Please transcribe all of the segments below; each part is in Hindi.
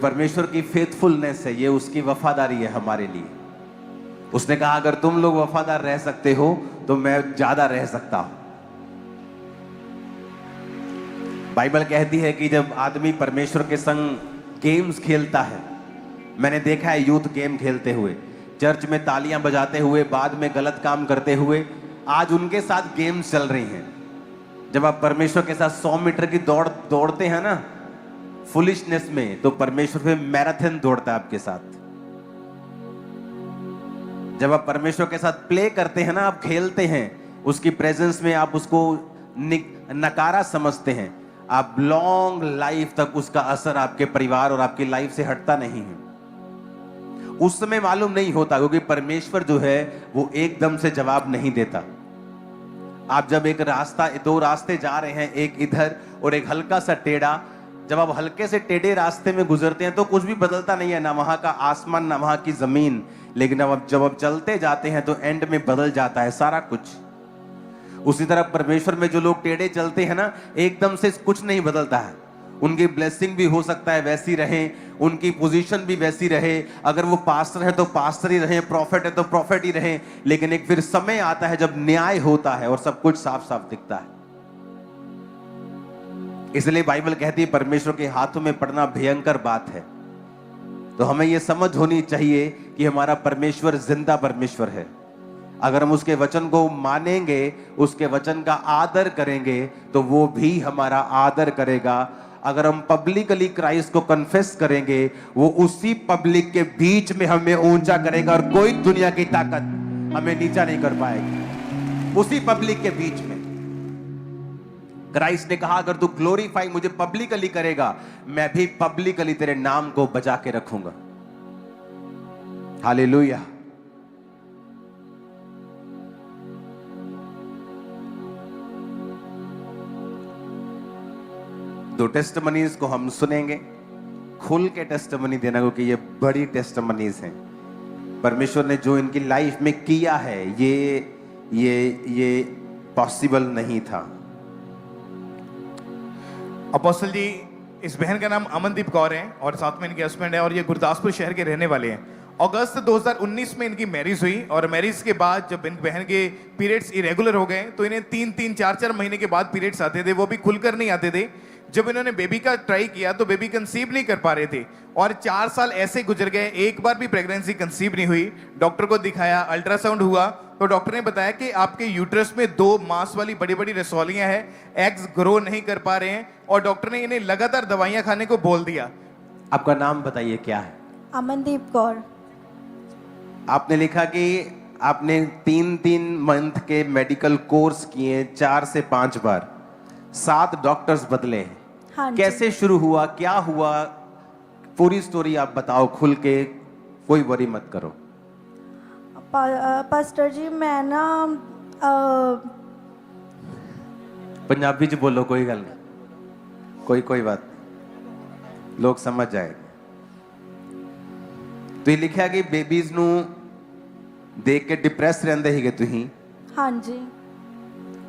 परमेश्वर की फेथफुलनेस है, ये उसकी वफादारी है हमारे लिए। उसने कहा अगर तुम लोग वफादार रह सकते हो तो मैं ज्यादा रह सकता हूं। बाइबल कहती है कि जब आदमी परमेश्वर के संग गेम्स खेलता है, मैंने देखा है यूथ गेम खेलते हुए, चर्च में तालियां बजाते हुए, बाद में गलत काम करते हुए, आज उनके साथ गेम्स चल रही हैं। जब आप परमेश्वर के साथ 100 मीटर की दौड़ दौड़ते हैं ना फुलिशनेस में, तो परमेश्वर फिर मैराथन दौड़ता है आपके साथ। जब आप परमेश्वर के साथ प्ले करते हैं ना, आप खेलते हैं उसकी प्रेजेंस में, आप उसको नकारा समझते हैं, आप लॉन्ग लाइफ तक उसका असर आपके परिवार और आपकी लाइफ से हटता नहीं है। उस समय मालूम नहीं होता, क्योंकि परमेश्वर जो है वो एकदम से जवाब नहीं देता। आप जब एक रास्ता, दो रास्ते जा रहे हैं, एक इधर और एक हल्का सा टेढ़ा, जब आप हल्के से टेढ़े रास्ते में गुजरते हैं तो कुछ भी बदलता नहीं है, ना वहां का आसमान ना वहां की जमीन। लेकिन जब आप चलते जाते हैं तो एंड में बदल जाता है सारा कुछ। उसी तरह परमेश्वर में जो लोग टेढ़े चलते हैं ना, एकदम से कुछ नहीं बदलता है। उनकी ब्लेसिंग भी हो सकता है वैसी रहे, उनकी पोजीशन भी वैसी रहे, अगर वो पास्टर है तो पास्टर ही रहे, प्रॉफिट है तो प्रॉफिट ही रहे, लेकिन एक फिर समय आता है जब न्याय होता है और सब कुछ साफ साफ दिखता है। इसलिए बाइबल कहती है परमेश्वर के हाथों में पड़ना भयंकर बात है। तो हमें यह समझ होनी चाहिए कि हमारा परमेश्वर जिंदा परमेश्वर है। अगर हम उसके वचन को मानेंगे, उसके वचन का आदर करेंगे, तो वो भी हमारा आदर करेगा। अगर हम पब्लिकली क्राइस्ट को कन्फेस करेंगे, वो उसी पब्लिक के बीच में हमें ऊंचा करेगा और कोई दुनिया की ताकत हमें नीचा नहीं कर पाएगी। उसी पब्लिक के बीच में क्राइस्ट ने कहा अगर तू ग्लोरीफाई मुझे पब्लिकली करेगा, मैं भी पब्लिकली तेरे नाम को बचा के रखूंगा। हालेलुया। दो टेस्टिमनीज को हम सुनेंगे, खुल के टेस्टिमनी देना, क्योंकि ये बड़ी टेस्टिमनीज हैं। परमेश्वर ने जो इनकी लाइफ में किया है, ये पॉसिबल नहीं था। अपोस्टल जी, इस बहन का नाम अमनदीप कौर है और साथ में इनके हस्बैंड है और ये गुरदासपुर शहर के रहने वाले हैं। अगस्त 2019 में इनकी मैरिज हुई और मैरिज के बाद जब इन बहन के पीरियड्स इरेगुलर हो गए तो इन्हें 3-3, 4-4 महीने के बाद पीरियड्स आते थे, वो भी खुलकर नहीं आते थे। जब इन्होंने बेबी का ट्राई किया तो बेबी कंसीव नहीं कर पा रहे थे और 4 साल ऐसे गुजर गए, एक बार भी प्रेगनेंसी कंसीव नहीं हुई। डॉक्टर को दिखाया, अल्ट्रासाउंड हुआ तो डॉक्टर ने बताया कि आपके यूट्रस में 2 मांस वाली बड़ी बड़ी रसौलियां हैं, एग्स ग्रो नहीं कर पा रहे हैं और डॉक्टर ने इन्हें लगातार दवाइयां खाने को बोल दिया। आपका नाम बताइए क्या है? अमनदीप कौर। आपने लिखा कि आपने 3-3 मंथ के मेडिकल कोर्स किए, 4 से 5 बार, 7 डॉक्टर्स बदले हैं। हाँ जी। कैसे शुरू हुआ, क्या हुआ, पूरी स्टोरी आप बताओ खुल के, कोई वरी मत करो। पास्टर जी, मैं ना पंजाबी च बोलो, कोई गल नहीं, कोई बात नहीं, लोग समझ जाएंगे। तो ये लिखा कि बेबीज नू देख के डिप्रेस रहंदे ही तुही। हाँ जी।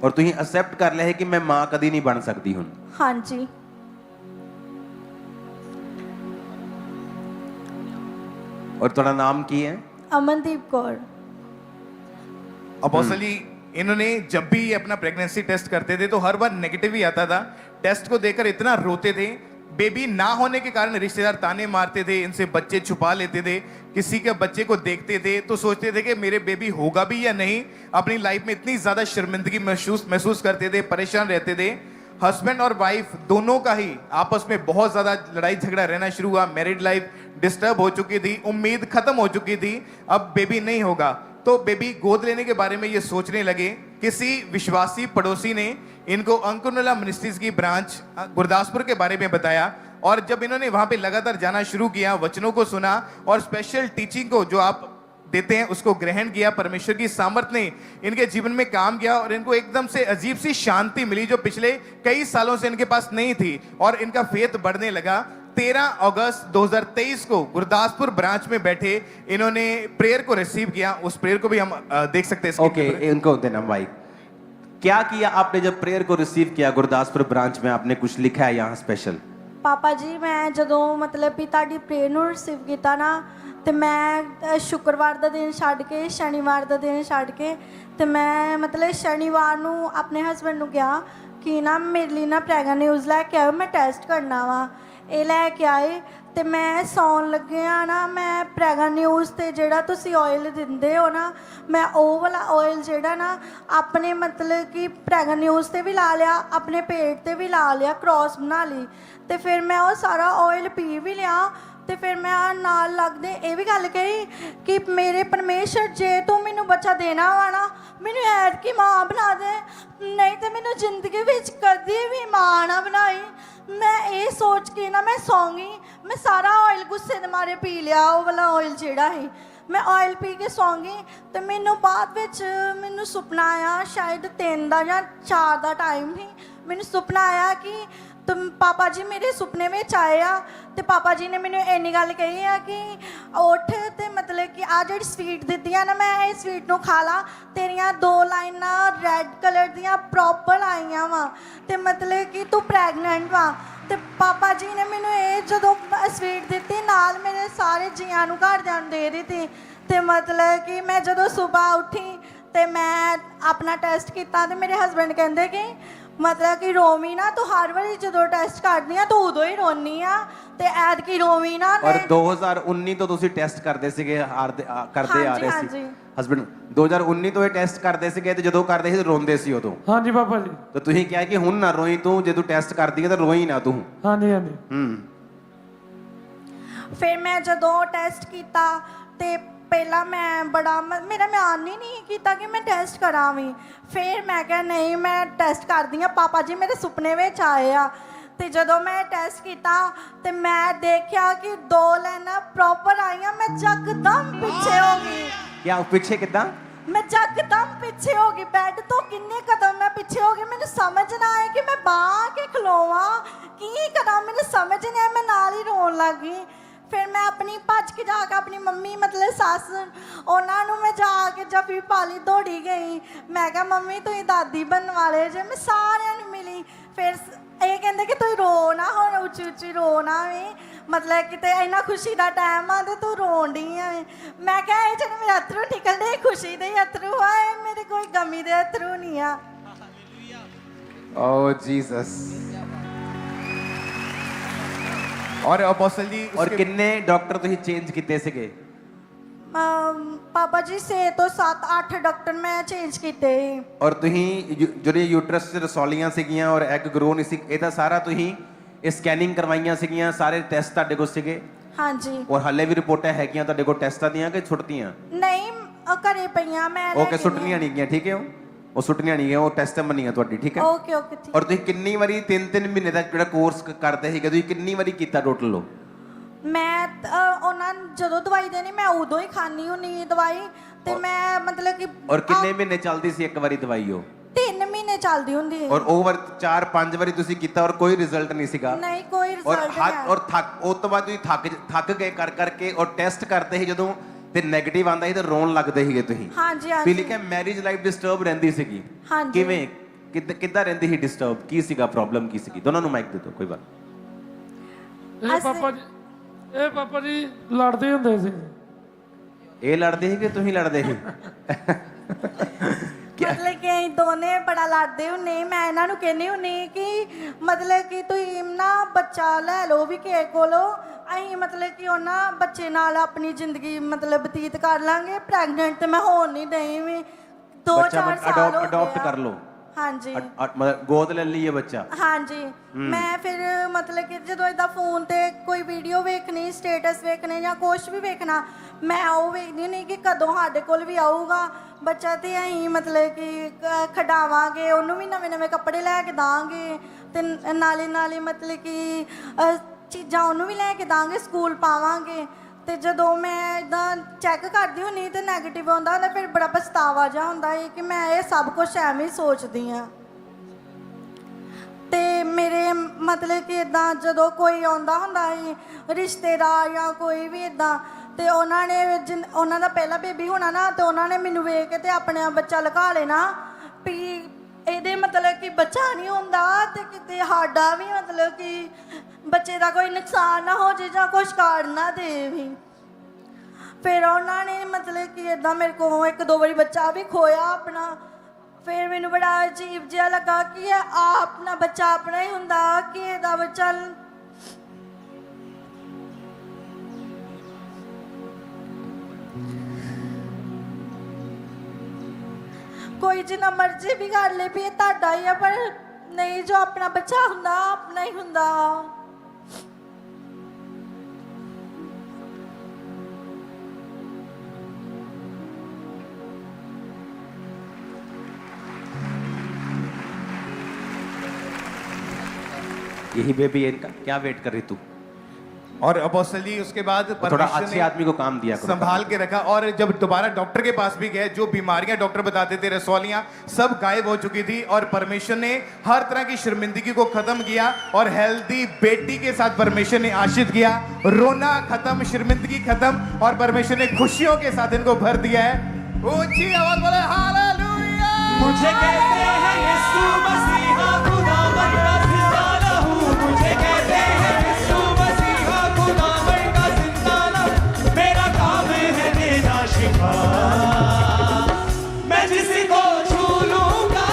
और तुही एक्सेप्ट कर लिया है कि मैं मां कदी नहीं बन सकती हूं। हाँ जी। और थोड़ा नाम की है? अमनदीप कौर। अपोस्टल जी, इन्होंने जब भी ये अपना प्रेगनेंसी टेस्ट करते थे तो हर बार नेगेटिव ही आता था। टेस्ट को देखकर इतना रोते थे, बेबी ना होने के कारण रिश्तेदार ताने मारते थे, इनसे बच्चे छुपा लेते थे। किसी के बच्चे को देखते थे तो सोचते थे कि मेरे बेबी होगा भी या नहीं। अपनी लाइफ में इतनी ज्यादा शर्मिंदगी महसूस करते थे, परेशान रहते थे। हस्बैंड और वाइफ दोनों का ही आपस में बहुत ज्यादा लड़ाई झगड़ा रहना शुरू हुआ। मैरिड लाइफ डिस्टर्ब हो चुकी थी, उम्मीद खत्म हो चुकी थी, अब बेबी नहीं होगा। तो बेबी गोद लेने के बारे में ये सोचने लगे। किसी विश्वासी पड़ोसी ने इनको अंकुरनला मिनिस्ट्रीज की ब्रांच गुरदासपुर के बारे में बताया और जब इन्होंने वहां पे लगातार जाना शुरू किया, वचनों को सुना और स्पेशल टीचिंग को जो आप देते हैं उसको ग्रहण किया, परमेश्वर की सामर्थ ने इनके जीवन में काम किया और इनको एकदम से अजीब सी शांति मिली जो पिछले कई सालों से इनके पास नहीं थी और इनका फेथ बढ़ने लगा। 13 अगस्त 2023 को गुरदासपुर ब्रांच में बैठे इन्होंने प्रेयर को रिसीव किया। उस प्रेयर को भी हम देख सकते हैं। ओके, इनको देना भाई। क्या किया आपने जब प्रेयर को रिसीव किया गुरदासपुर ब्रांच में? आपने कुछ लिखा है यहाँ स्पेशल? ਪਾਪਾ ਜੀ ਮੈਂ ਜਦੋਂ ਮਤਲਬ ਵੀ ਤੁਹਾਡੀ ਪ੍ਰੇਅਰ ਨੂੰ ਰਿਸੀਵ ਕੀਤਾ ਨਾ ਤੇ ਮੈਂ ਸ਼ੁੱਕਰਵਾਰ ਦਾ ਦਿਨ ਛੱਡ ਕੇ ਸ਼ਨੀਵਾਰ ਦਾ ਦਿਨ ਛੱਡ ਕੇ ਤੇ ਮੈਂ ਮਤਲਬ ਸ਼ਨੀਵਾਰ ਨੂੰ ਆਪਣੇ ਹਸਬੰਡ ਨੂੰ ਕਿਹਾ ਕਿ ਨਾ ਮੇਰੇ ਲਈ ਨਾ ਪ੍ਰੈਗਨ ਨਿਊਜ਼ ਲੈ ਕੇ ਆਓ, ਮੈਂ ਟੈਸਟ ਕਰਨਾ ਵਾ। ਇਹ ਲੈ ਕੇ ਆਏ ਤੇ ਮੈਂ ਸੌਣ ਲੱਗਿਆ ਨਾ ਮੈਂ ਪ੍ਰੈਗਨ ਨਿਊਜ਼ ਤੇ ਜਿਹੜਾ ਤੁਸੀਂ ਆਇਲ ਦਿੰਦੇ ਹੋ ਨਾ ਮੈਂ ਉਹ ਵਾਲਾ ਆਇਲ ਜਿਹੜਾ ਨਾ ਆਪਣੇ ਮਤਲਬ ਕਿ ਪ੍ਰੈਗਨ ਨਿਊਜ਼ ਤੇ ਵੀ ਲਾ ਲਿਆ, ਆਪਣੇ ਪੇਟ ਤੇ ਵੀ ਲਾ ਲਿਆ, ਕ੍ਰੋਸ ਬਣਾ ਲਈ ਤੇ ਫਿਰ ਮੈਂ ਉਹ ਸਾਰਾ ਆਇਲ ਪੀ ਵੀ ਲਿਆ। ਤੇ ਫਿਰ ਮੈਂ ਨਾਲ ਲੱਗਦੇ ਇਹ ਵੀ ਗੱਲ ਕਹੀ ਕਿ ਮੇਰੇ ਪਰਮੇਸ਼ਰ ਜੇ ਤੂੰ ਮੈਨੂੰ ਬੱਚਾ ਦੇਣਾ ਵਾ ਨਾ ਮੈਨੂੰ ਐਤਕੀ ਮਾਂ ਬਣਾ ਦੇ, ਨਹੀਂ ਤੇ ਮੈਨੂੰ ਜ਼ਿੰਦਗੀ ਵਿੱਚ ਕਦੀ ਵੀ ਮਾਂ ਨਾ ਬਣਾਈ। ਮੈਂ ਇਹ ਸੋਚ ਕੇ ਨਾ ਮੈਂ ਸੌਂ ਗਈ। ਮੈਂ ਸਾਰਾ ਆਇਲ ਗੁੱਸੇ ਦੇ ਮਾਰੇ ਪੀ ਲਿਆ, ਉਹ ਵਾਲਾ ਆਇਲ ਜਿਹੜਾ ਸੀ ਮੈਂ ਆਇਲ ਪੀ ਕੇ ਸੌਂ ਗਈ। ਤੇ ਮੈਨੂੰ ਬਾਅਦ ਵਿੱਚ ਮੈਨੂੰ ਸੁਪਨਾ ਆਇਆ, ਸ਼ਾਇਦ 3 ਦਾ ਜਾਂ 4 ਦਾ ਟਾਈਮ ਸੀ। ਮੈਨੂੰ ਸੁਪਨਾ ਆਇਆ ਕਿ ਤੁਮ ਪਾਪਾ ਜੀ ਮੇਰੇ ਸੁਪਨੇ ਵਿੱਚ ਆਏ ਆ ਤੇ ਪਾਪਾ ਜੀ ਨੇ ਮੈਨੂੰ ਇੰਨੀ ਗੱਲ ਕਹੀ ਆ ਕਿ ਉੱਠ ਤੇ ਮਤਲਬ ਕਿ ਆ ਜਿਹੜੀ ਸਵੀਟ ਦਿੱਤੀ ਆ ਨਾ ਮੈਂ ਇਹ ਸਵੀਟ ਨੂੰ ਖਾ ਲਾ, ਤੇਰੀਆਂ 2 ਲਾਈਨਾਂ ਰੈੱਡ ਕਲਰ ਦੀਆਂ ਪ੍ਰੋਪਰ ਆਈਆਂ ਵਾ ਤੇ ਮਤਲਬ ਕਿ ਤੂੰ ਪ੍ਰੈਗਨੈਂਟ ਵਾ। ਤੇ ਪਾਪਾ ਜੀ ਨੇ ਮੈਨੂੰ ਇਹ ਜਦੋਂ ਸਵੀਟ ਦਿੱਤੀ ਨਾਲ ਮੇਰੇ ਸਾਰੇ ਜੀਆਂ ਨੂੰ ਘਰਦਿਆਂ ਨੂੰ ਦੇ ਦਿੱਤੀ। ਤੇ ਮਤਲਬ ਕਿ ਮੈਂ ਜਦੋਂ ਸਵੇਰ ਉੱਠੀ ਤੇ ਮੈਂ ਆਪਣਾ ਟੈਸਟ ਕੀਤਾ ਤੇ ਮੇਰੇ ਹਸਬੈਂਡ ਕਹਿੰਦੇ ਕਿ ਮਤਲਬ ਕਿ ਰੋਵੀ ਨਾ, ਤੂੰ ਹਰ ਵਾਰੀ ਜਦੋਂ ਟੈਸਟ ਕਰਦੀ ਆ ਤੂੰ ਉਦੋਂ ਹੀ ਰੋਨੀ ਆ ਤੇ ਐਤਕੀ ਰੋਵੀ ਨਾ। ਔਰ 2019 ਤੋਂ ਤੁਸੀਂ ਟੈਸਟ ਕਰਦੇ ਸੀਗੇ ਕਰਦੇ ਆ ਰਹੇ ਸੀ ਹਸਬੰਡ 2019 ਤੋਂ ਇਹ ਟੈਸਟ ਕਰਦੇ ਸੀਗੇ ਤੇ ਜਦੋਂ ਕਰਦੇ ਸੀ ਰੋਂਦੇ ਸੀ ਉਦੋਂ। ਹਾਂਜੀ ਪਾਪਾ ਜੀ। ਤੇ ਤੁਸੀਂ ਕਿਹਾ ਕਿ ਹੁਣ ਨਾ ਰੋਈ ਤੂੰ, ਜਦੋਂ ਟੈਸਟ ਕਰਦੀ ਹੈ ਤਾਂ ਰੋਈ ਨਾ ਤੂੰ। ਹਾਂਜੀ ਹਾਂਜੀ। ਫਿਰ ਮੈਂ ਜਦੋਂ ਟੈਸਟ ਕੀਤਾ ਤੇ ਪਹਿਲਾਂ ਮੈਂ ਬੜਾ ਮੇਰਾ ਧਿਆਨ ਹੀ ਨਹੀਂ ਕੀਤਾ ਕਿ ਮੈਂ ਟੈਸਟ ਕਰਾਂ ਵੀ। ਫਿਰ ਮੈਂ ਕਿਹਾ ਨਹੀਂ ਮੈਂ ਟੈਸਟ ਕਰਦੀ ਹਾਂ, ਪਾਪਾ ਜੀ ਮੇਰੇ ਸੁਪਨੇ ਵਿੱਚ ਆਏ ਆ। ਤੇ ਜਦੋਂ ਮੈਂ ਟੈਸਟ ਕੀਤਾ ਤੇ ਮੈਂ ਦੇਖਿਆ ਕਿ 2 ਲਾਈਨਾਂ ਪ੍ਰੋਪਰ ਆਈਆਂ। ਮੈਂ ਜੱਕਦਮ ਪਿੱਛੇ ਹੋ ਗਈ। ਕਿਆ ਪਿੱਛੇ ਕਿੱਦਾਂ? ਮੈਂ ਜੱਕਦਮ ਪਿੱਛੇ ਹੋ ਗਈ, ਬੈੱਡ ਤੋਂ ਕਿੰਨੇ ਕਦਮ ਮੈਂ ਪਿੱਛੇ ਹੋ ਗਈ। ਮੈਨੂੰ ਸਮਝ ਨਾ ਆਏ ਕਿ ਮੈਂ ਬਾਂਹ ਕੇ ਖਲੋਵਾਂ ਕੀ ਕਰਾਂ, ਮੈਨੂੰ ਸਮਝ ਨਹੀਂ ਆਇਆ। ਮੈਂ ਨਾਲ ਹੀ ਰੋਣ ਲੱਗ ਗਈ। ਫਿਰ ਮੈਂ ਆਪਣੀ ਭੱਜ ਕੇ ਜਾ ਕੇ ਆਪਣੀ ਮੰਮੀ ਮਤਲਬ ਸੱਸ ਉਹਨਾਂ ਨੂੰ ਮੈਂ ਜਾ ਕੇ ਜੱਫੀ ਪਾ ਲਈ, ਦੌੜੀ ਗਈ। ਮੈਂ ਕਿਹਾ ਮੰਮੀ ਤੁਸੀਂ ਦਾਦੀ ਬਣਨ ਵਾਲੇ ਜੇ। ਮੈਂ ਸਾਰਿਆਂ ਨੂੰ ਮਿਲੀ। ਫਿਰ ਇਹ ਕਹਿੰਦੇ ਕਿ ਤੂੰ ਰੋ ਨਾ, ਹੁਣ ਉੱਚੀ ਉੱਚੀ ਰੋ ਨਾ ਵੀ, ਮਤਲਬ ਕਿਤੇ ਇੰਨਾ ਖੁਸ਼ੀ ਦਾ ਟਾਈਮ ਆ ਤੇ ਤੂੰ ਰੋਣ ਡਈ ਆ। ਮੈਂ ਕਿਹਾ ਇਹ ਜਿਹੜੇ ਮੇਰੇ ਅਥਰੂ ਨਿਕਲਦੇ ਖੁਸ਼ੀ ਦੇ ਅਥਰੂ ਆ, ਇਹ ਮੇਰੇ ਕੋਈ ਗਮੀ ਦੇ ਅਥਰੂ ਨਹੀਂ ਆ। ਓ ਜੀਸਸ। और अपोस्टल जी और किन्ने डॉक्टर ਤੁਸੀਂ ਚੇਂਜ ਕੀਤੇ ਸੀਗੇ? ਪਾਪਾ ਜੀ 6 ਤੋਂ 7-8 ਡਾਕਟਰ ਮੈਂ ਚੇਂਜ ਕੀਤੇ। ਔਰ ਤੁਸੀਂ ਜਿਹੜੇ ਯੂਟਰਸ ਤੇ ਰਸੌਲੀਆਂ ਸੀਗੀਆਂ ਔਰ ਐਗ ਗਰੋ ਨਹੀਂ ਸੀ, ਇਹ ਤਾਂ ਸਾਰਾ ਤੁਸੀਂ ਇਹ ਸਕੈਨਿੰਗ ਕਰਵਾਈਆਂ ਸੀਗੀਆਂ, ਸਾਰੇ ਟੈਸਟ ਤੁਹਾਡੇ ਕੋਲ ਸੀਗੇ? ਹਾਂਜੀ। ਔਰ ਹਾਲੇ ਵੀ ਰਿਪੋਰਟਾਂ ਹੈਗੀਆਂ ਤੁਹਾਡੇ ਕੋਲ ਟੈਸਟਾਂ ਦੀਆਂ ਕਿ ਛੁੱਟਤੀਆਂ? ਨਹੀਂ ਘਰੇ ਪਈਆਂ ਮੈਂ। ਓਕੇ, ਸੁੱਟਣੀਆਂ ਨਹੀਂ ਗਈਆਂ, ਠੀਕ ਹੈ। ਉਹ ਸੁੱਟਣੀਆਂ ਨਹੀਂ ਗਈਆਂ, ਉਹ ਟੈਸਟ ਮੰਨੀਆਂ ਤੁਹਾਡੀ, ਠੀਕ ਹੈ। ਓਕੇ ਓਕੇ ਠੀਕ। ਔਰ ਤੁਸੀਂ ਕਿੰਨੀ ਵਾਰੀ 3-3 ਮਹੀਨੇ ਦਾ ਜਿਹੜਾ ਕੋਰਸ ਕਰਦੇ ਸੀਗੇ ਤੁਸੀਂ ਕਿੰਨੀ ਵਾਰੀ ਕੀਤਾ ਟੋਟਲ? ਮੈਂ ਉਹਨਾਂ ਨੂੰ ਜਦੋਂ ਦਵਾਈ ਦੇਣੀ ਮੈਂ ਉਦੋਂ ਹੀ ਖਾਣੀ ਹੁੰਨੀ ਦਵਾਈ ਤੇ ਮੈਂ ਮਤਲਬ ਕਿ। ਔਰ ਕਿੰਨੇ ਮਹੀਨੇ ਚੱਲਦੀ ਸੀ ਇੱਕ ਵਾਰੀ ਦਵਾਈ? ਉਹ 3 ਮਹੀਨੇ ਚੱਲਦੀ ਹੁੰਦੀ ਹੈ। ਔਰ ਓਵਰ 4-5 ਵਾਰੀ ਤੁਸੀਂ ਕੀਤਾ ਔਰ ਕੋਈ ਰਿਜ਼ਲਟ ਨਹੀਂ ਸੀਗਾ? ਨਹੀਂ ਕੋਈ ਰਿਜ਼ਲਟ ਨਹੀਂ। ਔਰ ਉਸ ਤੋਂ ਬਾਅਦ ਤੁਸੀਂ ਥੱਕ ਗਏ ਕਰ ਕਰਕੇ ਔਰ ਟੈਸਟ ਕਰਦੇ ਸੀ ਜਦੋਂ ਤੇ ਨੈਗੇਟਿਵ ਆਂਦਾ ਸੀ ਤੇ ਰੋਣ ਲੱਗਦੇ ਸੀਗੇ ਤੁਸੀਂ? ਹਾਂਜੀ ਹਾਂਜੀ। ਵੀ ਲਿਖਿਆ ਮੈਰਿਜ ਲਾਈਫ ਡਿਸਟਰਬ ਰਹਿੰਦੀ ਸੀਗੀ? ਹਾਂਜੀ। ਕਿਵੇਂ ਕਿੱਦਾਂ ਰਹਿੰਦੀ ਸੀ ਡਿਸਟਰਬ? ਕੀ ਸੀਗਾ ਪ੍ਰੋਬਲਮ? ਕੀ ਸੀਗੀ? ਦੋਨਾਂ ਨੂੰ ਮਾਈਕ ਦੇ ਦਿਓ, ਕੋਈ ਬਾਤ। ਇਹ ਪਾਪਾ ਜੀ ਲੜਦੇ ਹੁੰਦੇ ਸੀ। ਇਹ ਲੜਦੇ ਸੀ ਕਿ ਤੁਸੀਂ ਲੜਦੇ ਸੀ? ਮਤਲਬ ਕਿ ਅਸੀਂ ਦੋਨੇ ਬੜਾ ਲੜਦੇ ਹੁੰਨੇ। ਮੈਂ ਇਹਨਾਂ ਨੂੰ ਕਹਿੰਦੀ ਹੁੰਨੀ ਕਿ ਮਤਲਬ ਕਿ ਤੁਸੀਂ ਨਾ ਬੱਚਾ ਲੈ ਲਓ ਵੀ ਕਿਸੇ ਕੋਲੋਂ, ਅਸੀਂ ਮਤਲਬ ਕਿ ਉਹਨਾਂ ਬੱਚੇ ਨਾਲ ਆਪਣੀ ਜ਼ਿੰਦਗੀ ਮਤਲਬ ਬਤੀਤ ਕਰ ਲਾਂਗੇ। ਪ੍ਰੈਗਨੈਂਟ ਤੇ ਮੈਂ ਹੋਣ ਨਹੀਂ ਦਈ ਵੀ 2-4 ਸਾਲ ਅਡਾਪਟ ਕਰ ਲਓ। ਹਾਂਜੀ ਮਤਲਬ ਗੋਦ ਲੈ ਲਈਏ ਬੱਚਾ। ਹਾਂਜੀ। ਮੈਂ ਫਿਰ ਮਤਲਬ ਕਿ ਜਦੋਂ ਇਦਾਂ ਫੋਨ ਤੇ ਕੋਈ ਵੀਡੀਓ ਵੇਖਣੀ, ਸਟੇਟਸ ਵੇਖਣੇ ਜਾਂ ਕੁਛ ਵੀ ਵੇਖਣਾ, ਮੈਂ ਉਹ ਵੇਖਦੀ ਨਹੀਂ ਕਿ ਕਦੋਂ ਸਾਡੇ ਕੋਲ ਵੀ ਆਊਗਾ ਬੱਚਾ ਤੇ ਅਸੀਂ ਮਤਲਬ ਕਿ ਖਿਡਾਵਾਂਗੇ ਉਹਨੂੰ, ਵੀ ਨਵੇਂ ਕੱਪੜੇ ਲੈ ਕੇ ਦਾਂਗੇ ਤੇ ਨਾਲੇ ਮਤਲਬ ਕਿ ਚੀਜ਼ਾਂ ਉਹਨੂੰ ਵੀ ਲੈ ਕੇ ਦਾਂਗੇ, ਸਕੂਲ ਪਾਵਾਂਗੇ। ਤੇ ਜਦੋਂ ਮੈਂ ਇਦਾਂ ਚੈੱਕ ਕਰਦੀ ਹੁੰਨੀ ਤੇ ਨੈਗੇਟਿਵ ਆਉਂਦਾ ਤਾਂ ਫਿਰ ਬੜਾ ਪਛਤਾਵਾ ਜਿਹਾ ਹੁੰਦਾ ਹੈ ਕਿ ਮੈਂ ਇਹ ਸਭ ਕੁਝ ਐਵੇਂ ਹੀ ਸੋਚਦੀ ਹਾਂ। ਤੇ ਮੇਰੇ ਮਤਲਬ ਕਿ ਇਦਾਂ ਜਦੋਂ ਕੋਈ ਆਉਂਦਾ ਹੁੰਦਾ ਸੀ ਰਿਸ਼ਤੇਦਾਰ ਜਾਂ ਕੋਈ ਵੀ ਇਦਾਂ, ਤੇ ਉਹਨਾਂ ਦਾ ਪਹਿਲਾ ਬੇਬੀ ਹੋਣਾ ਨਾ, ਤੇ ਉਹਨਾਂ ਨੇ ਮੈਨੂੰ ਵੇਖ ਕੇ ਤੇ ਆਪਣੇ ਬੱਚਾ ਲੁਕਾ ਲੈਣਾ ਵੀ ਇਹਦੇ ਮਤਲਬ ਕਿ ਬੱਚਾ ਨਹੀਂ ਹੁੰਦਾ ਤੇ ਕਿਤੇ ਸਾਡਾ ਵੀ ਮਤਲਬ ਕਿ ਬੱਚੇ ਦਾ ਕੋਈ ਨੁਕਸਾਨ ਨਾ ਹੋ ਜੇ ਜਾਂ ਕੁਛ ਕਰ ਨਾ ਦੇ ਵੀ। ਫਿਰ ਉਹਨਾਂ ਨੇ ਮਤਲਬ ਕਿ ਇਦਾਂ ਮੇਰੇ ਕੋਲ ਇੱਕ ਦੋ ਵਾਰੀ ਬੱਚਾ ਵੀ ਖੋਇਆ ਆਪਣਾ। ਫਿਰ ਮੈਨੂੰ ਬੜਾ ਅਜੀਬ ਜਿਹਾ ਲੱਗਾ ਕਿ ਇਹ ਆਪਣਾ ਬੱਚਾ ਆਪਣਾ ਹੀ ਹੁੰਦਾ ਕਿ ਇਹਦਾ ਬੱਚਾ ਕੋਈ ਜਿੰਨਾ ਮਰਜ਼ੀ ਵੀ ਕਰ ਲੇ ਵੀ ਇਹ ਤੁਹਾਡਾ ਹੀ ਆ, ਪਰ ਨਹੀਂ, ਜੋ ਆਪਣਾ ਬੱਚਾ ਹੁੰਦਾ ਆਪਣਾ ਹੀ ਹੁੰਦਾ। यही बेबी है इनका, क्या वेट कर रही तू? और अपोस्टल जी उसके बाद थोड़ा परमेश्वर अच्छे ने आदमी को काम दिया करो। संभाल के रखा। और जब दोबारा डॉक्टर के पास भी गए, जो बीमारियां डॉक्टर बताते थे, रसौलियां सब गायब हो चुकी थी और परमेश्वर ने हर तरह की शर्मिंदगी को खत्म किया और हेल्दी बेटी के साथ परमेश्वर ने आशीष किया। रोना खत्म, शर्मिंदगी खत्म और परमेश्वर ने खुशियों के साथ इनको भर दिया है। ऊंची आवाज बोले हालेलुया। मुझे कहते हैं यीशु मसीहा खुदावन का जिंदा लहू, मुझे कहते हैं यीशु मसीहा खुदावन का जिंदा लहू, मेरा काम है देना शिफा, मैं जिसको छू लूंगा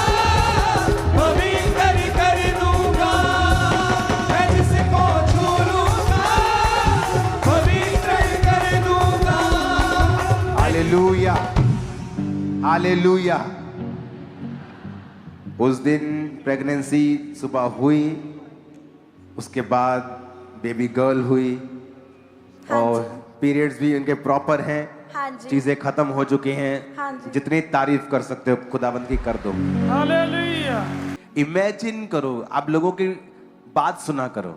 पवित्र कर दूंगा, मैं जिसको छू लूंगा पवित्र कर दूंगा। Hallelujah, hallelujah. उस दिन प्रेगनेंसी सुबह हुई, उसके बाद बेबी गर्ल हुई हाँ और जी। पीरियड्स भी उनके प्रॉपर हैं। हाँ जी। चीजें खत्म हो चुकी हैं। हाँ जी। जितनी तारीफ कर सकते हो खुदाबंद की कर दो। हालेलुया। इमेजिन करो, आप लोगों की बात सुना करो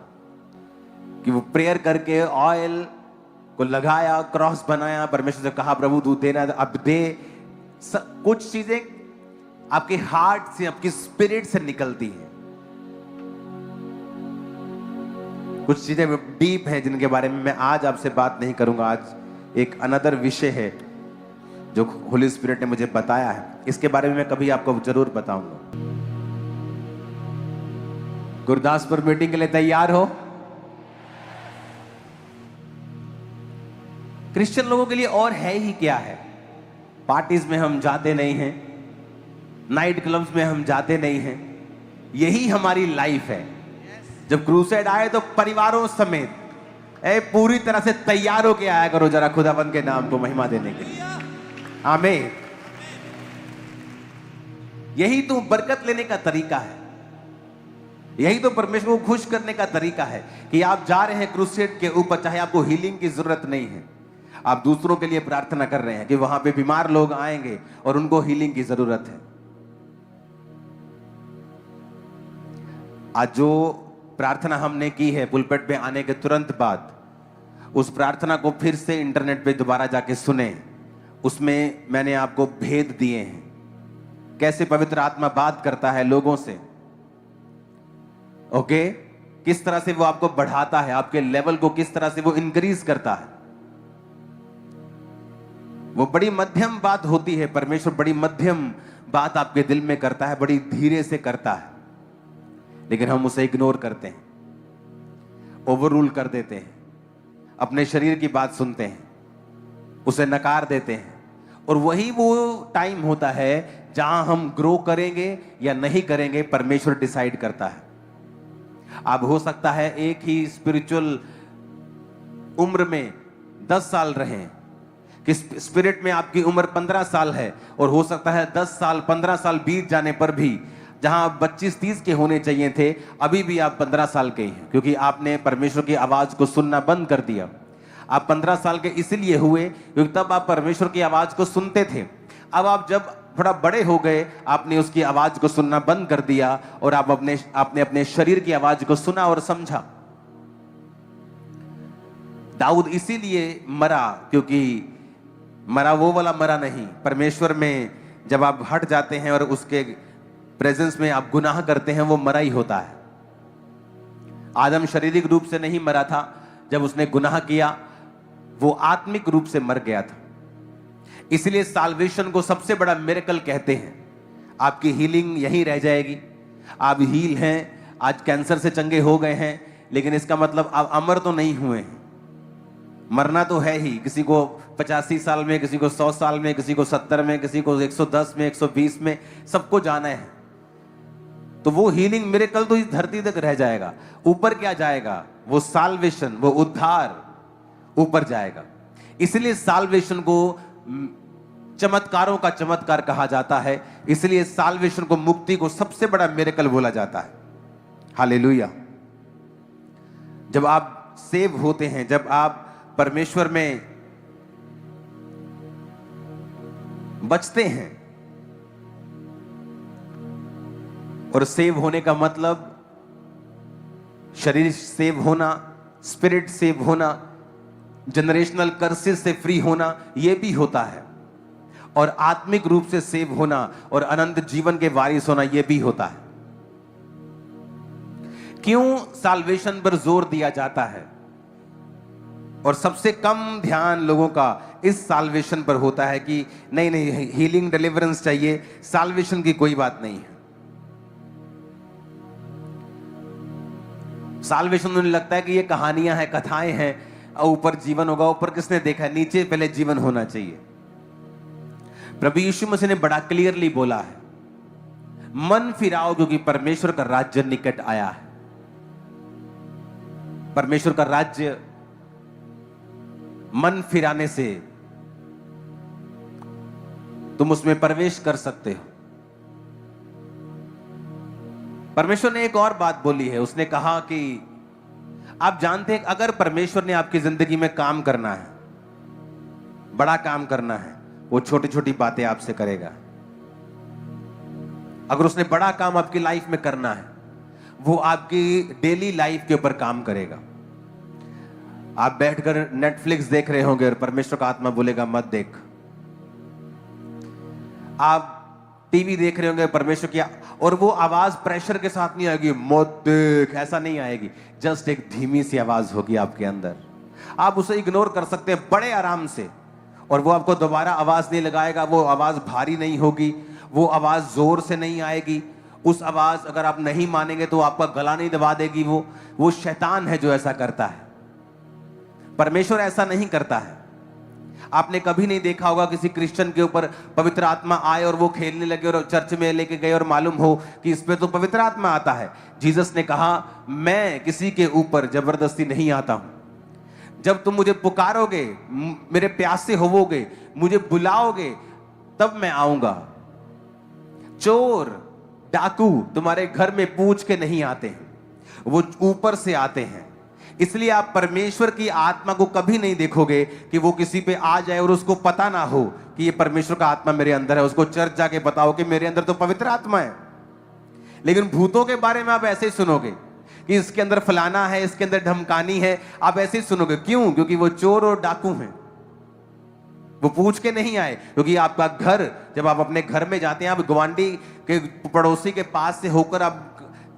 कि वो प्रेयर करके ऑयल को लगाया, क्रॉस बनाया, परमेश्वर से कहा प्रभु तू देना, अब दे। कुछ चीजें आपके हार्ट से, आपकी स्पिरिट से निकलती हैं। कुछ चीजें डीप हैं जिनके बारे में मैं आज आपसे बात नहीं करूंगा। आज एक अनदर विषय है जो होली स्पिरिट ने मुझे बताया है, इसके बारे में मैं कभी आपको जरूर बताऊंगा। गुरदासपुर मीटिंग के लिए तैयार हो? क्रिश्चियन लोगों के लिए और है ही क्या है। पार्टीज में हम जाते नहीं हैं, नाइट क्लब्स में हम जाते नहीं हैं, यही हमारी लाइफ है। जब क्रूसेड आए तो परिवारों समेत पूरी तरह से तैयार होके आया करो जरा खुदावंद के नाम को महिमा देने के लिए। आमीन। यही तो बरकत लेने का तरीका है, यही तो परमेश्वर को खुश करने का तरीका है कि आप जा रहे हैं क्रूसेड के ऊपर, चाहे आपको हीलिंग की जरूरत नहीं है, आप दूसरों के लिए प्रार्थना कर रहे हैं कि वहां पे बीमार लोग आएंगे और उनको हीलिंग की जरूरत है। आज जो प्रार्थना हमने की है पुलपेट में आने के तुरंत बाद, उस प्रार्थना को फिर से इंटरनेट पे दोबारा जाके सुने। उसमें मैंने आपको भेद दिए हैं, कैसे पवित्र आत्मा बात करता है लोगों से। ओके, किस तरह से वो आपको बढ़ाता है, आपके लेवल को किस तरह से वो इंक्रीज करता है। वो बड़ी मध्यम बात होती है, परमेश्वर बड़ी मध्यम बात आपके दिल में करता है, बड़ी धीरे से करता है, लेकिन हम उसे इग्नोर करते हैं, ओवररूल कर देते हैं, अपने शरीर की बात सुनते हैं, उसे नकार देते हैं। और वही वो टाइम होता है जहां हम ग्रो करेंगे या नहीं करेंगे, परमेश्वर डिसाइड करता है। अब हो सकता है एक ही स्पिरिचुअल उम्र में 10 साल रहें, कि स्पिरिट में आपकी उम्र 15 साल है, और हो सकता है 10 साल 15 साल बीत जाने पर भी जहां आप 25-30 के होने चाहिए थे, अभी भी आप 15 साल के ही हैं, क्योंकि आपने परमेश्वर की आवाज को सुनना बंद कर दिया। आप 15 साल के इसलिए हुए क्योंकि तब आप परमेश्वर की आवाज को सुनते थे। अब आप जब थोड़ा बड़े हो गए, आपने उसकी आवाज को सुनना बंद कर दिया और आपने अपने शरीर की आवाज को सुना और समझा। दाऊद इसीलिए मरा, क्योंकि मरा वो वाला मरा नहीं, परमेश्वर में जब आप हट जाते हैं और उसके प्रेजेंस में आप गुनाह करते हैं, वो मरा ही होता है। आदम शारीरिक रूप से नहीं मरा था, जब उसने गुनाह किया वो आत्मिक रूप से मर गया था। इसलिए साल्वेशन को सबसे बड़ा मिरेकल कहते हैं। आपकी हीलिंग यहीं रह जाएगी। आप हील हैं, आज कैंसर से चंगे हो गए हैं, लेकिन इसका मतलब आप अमर तो नहीं हुए हैं। मरना तो है ही, किसी को 85 साल में, किसी को 100 साल में, किसी को 70 में, किसी को 110 में, 120 में, सबको जाना है। तो वो हीलिंग मिरेकल तो इस धरती तक रह जाएगा। ऊपर क्या जाएगा? वो साल्वेशन, वो उद्धार ऊपर जाएगा। इसलिए साल्वेशन को चमत्कारों का चमत्कार कहा जाता है। इसलिए साल्वेशन को, मुक्ति को सबसे बड़ा मिरेकल बोला जाता है। हालेलुया। जब आप सेव होते हैं, जब आप परमेश्वर में बचते हैं, और सेव होने का मतलब शरीर सेव होना, स्पिरिट सेव होना, जनरेशनल कर्सेस से फ्री होना, यह भी होता है, और आत्मिक रूप से सेव होना और अनंत जीवन के वारिस होना, यह भी होता है। क्यों साल्वेशन पर जोर दिया जाता है और सबसे कम ध्यान लोगों का इस साल्वेशन पर होता है कि नहीं नहीं, हीलिंग डिलीवरेंस चाहिए, साल्वेशन की कोई बात नहीं है। साल्वेशन उन्हें लगता है कि ये कहानियां हैं, कथाएं हैं, ऊपर जीवन होगा। ऊपर किसने देखा है? नीचे पहले जीवन होना चाहिए। प्रभु यीशु मसीह ने बड़ा क्लियरली बोला है, मन फिराओ क्योंकि परमेश्वर का राज्य निकट आया है। परमेश्वर का राज्य मन फिराने से तुम उसमें प्रवेश कर सकते हो। परमेश्वर ने एक और बात बोली है, उसने कहा कि आप जानते हैं अगर परमेश्वर ने आपकी जिंदगी में काम करना है, बड़ा काम करना है, वो छोटी छोटी बातें आपसे करेगा। अगर उसने बड़ा काम आपकी लाइफ में करना है, वो आपकी डेली लाइफ के ऊपर काम करेगा। आप बैठकर नेटफ्लिक्स देख रहे होंगे और परमेश्वर का आत्मा बोलेगा मत देख। आप टीवी देख रहे होंगे, परमेश्वर की, और वो आवाज प्रेशर के साथ नहीं आएगी, मत देख, ऐसा नहीं आएगी। जस्ट एक धीमी सी आवाज होगी आपके अंदर, आप उसे इग्नोर कर सकते हैं बड़े आराम से, और वो आपको दोबारा आवाज नहीं लगाएगा। वो आवाज भारी नहीं होगी, वो आवाज जोर से नहीं आएगी। उस आवाज अगर आप नहीं मानेंगे तो आपका गला नहीं दबा देगी। वो शैतान है जो ऐसा करता है। परमेश्वर ऐसा नहीं करता है। आपने कभी नहीं देखा होगा किसी क्रिश्चियन के ऊपर पवित्र आत्मा आए और वो खेलने लगे और चर्च में लेके गए और मालूम हो कि इस पे तो पवित्र आत्मा आता है। जीसस ने कहा, मैं किसी के ऊपर जबरदस्ती नहीं आता हूं। जब तुम मुझे पुकारोगे, मेरे प्यासे होवोगे, मुझे बुलाओगे, तब मैं आऊंगा। चोर डाकू तुम्हारे घर में पूछ के नहीं आते हैं, वो ऊपर से आते हैं। इसलिए आप परमेश्वर की आत्मा को कभी नहीं देखोगे कि वो किसी पे आ जाए और उसको पता ना हो कि ये परमेश्वर का आत्मा मेरे अंदर है। उसको चर्च जाके बताओ कि मेरे अंदर तो पवित्र आत्मा है। लेकिन भूतों के बारे में आप ऐसे ही सुनोगे कि इसके अंदर फलाना है, इसके अंदर धमकानी है, आप ऐसे ही सुनोगे। क्यों? क्योंकि वो चोर और डाकू हैं। वो पूछ के नहीं आए। क्योंकि आपका घर, जब आप अपने घर में जाते हैं, आप गवांडी के पड़ोसी के पास से होकर आप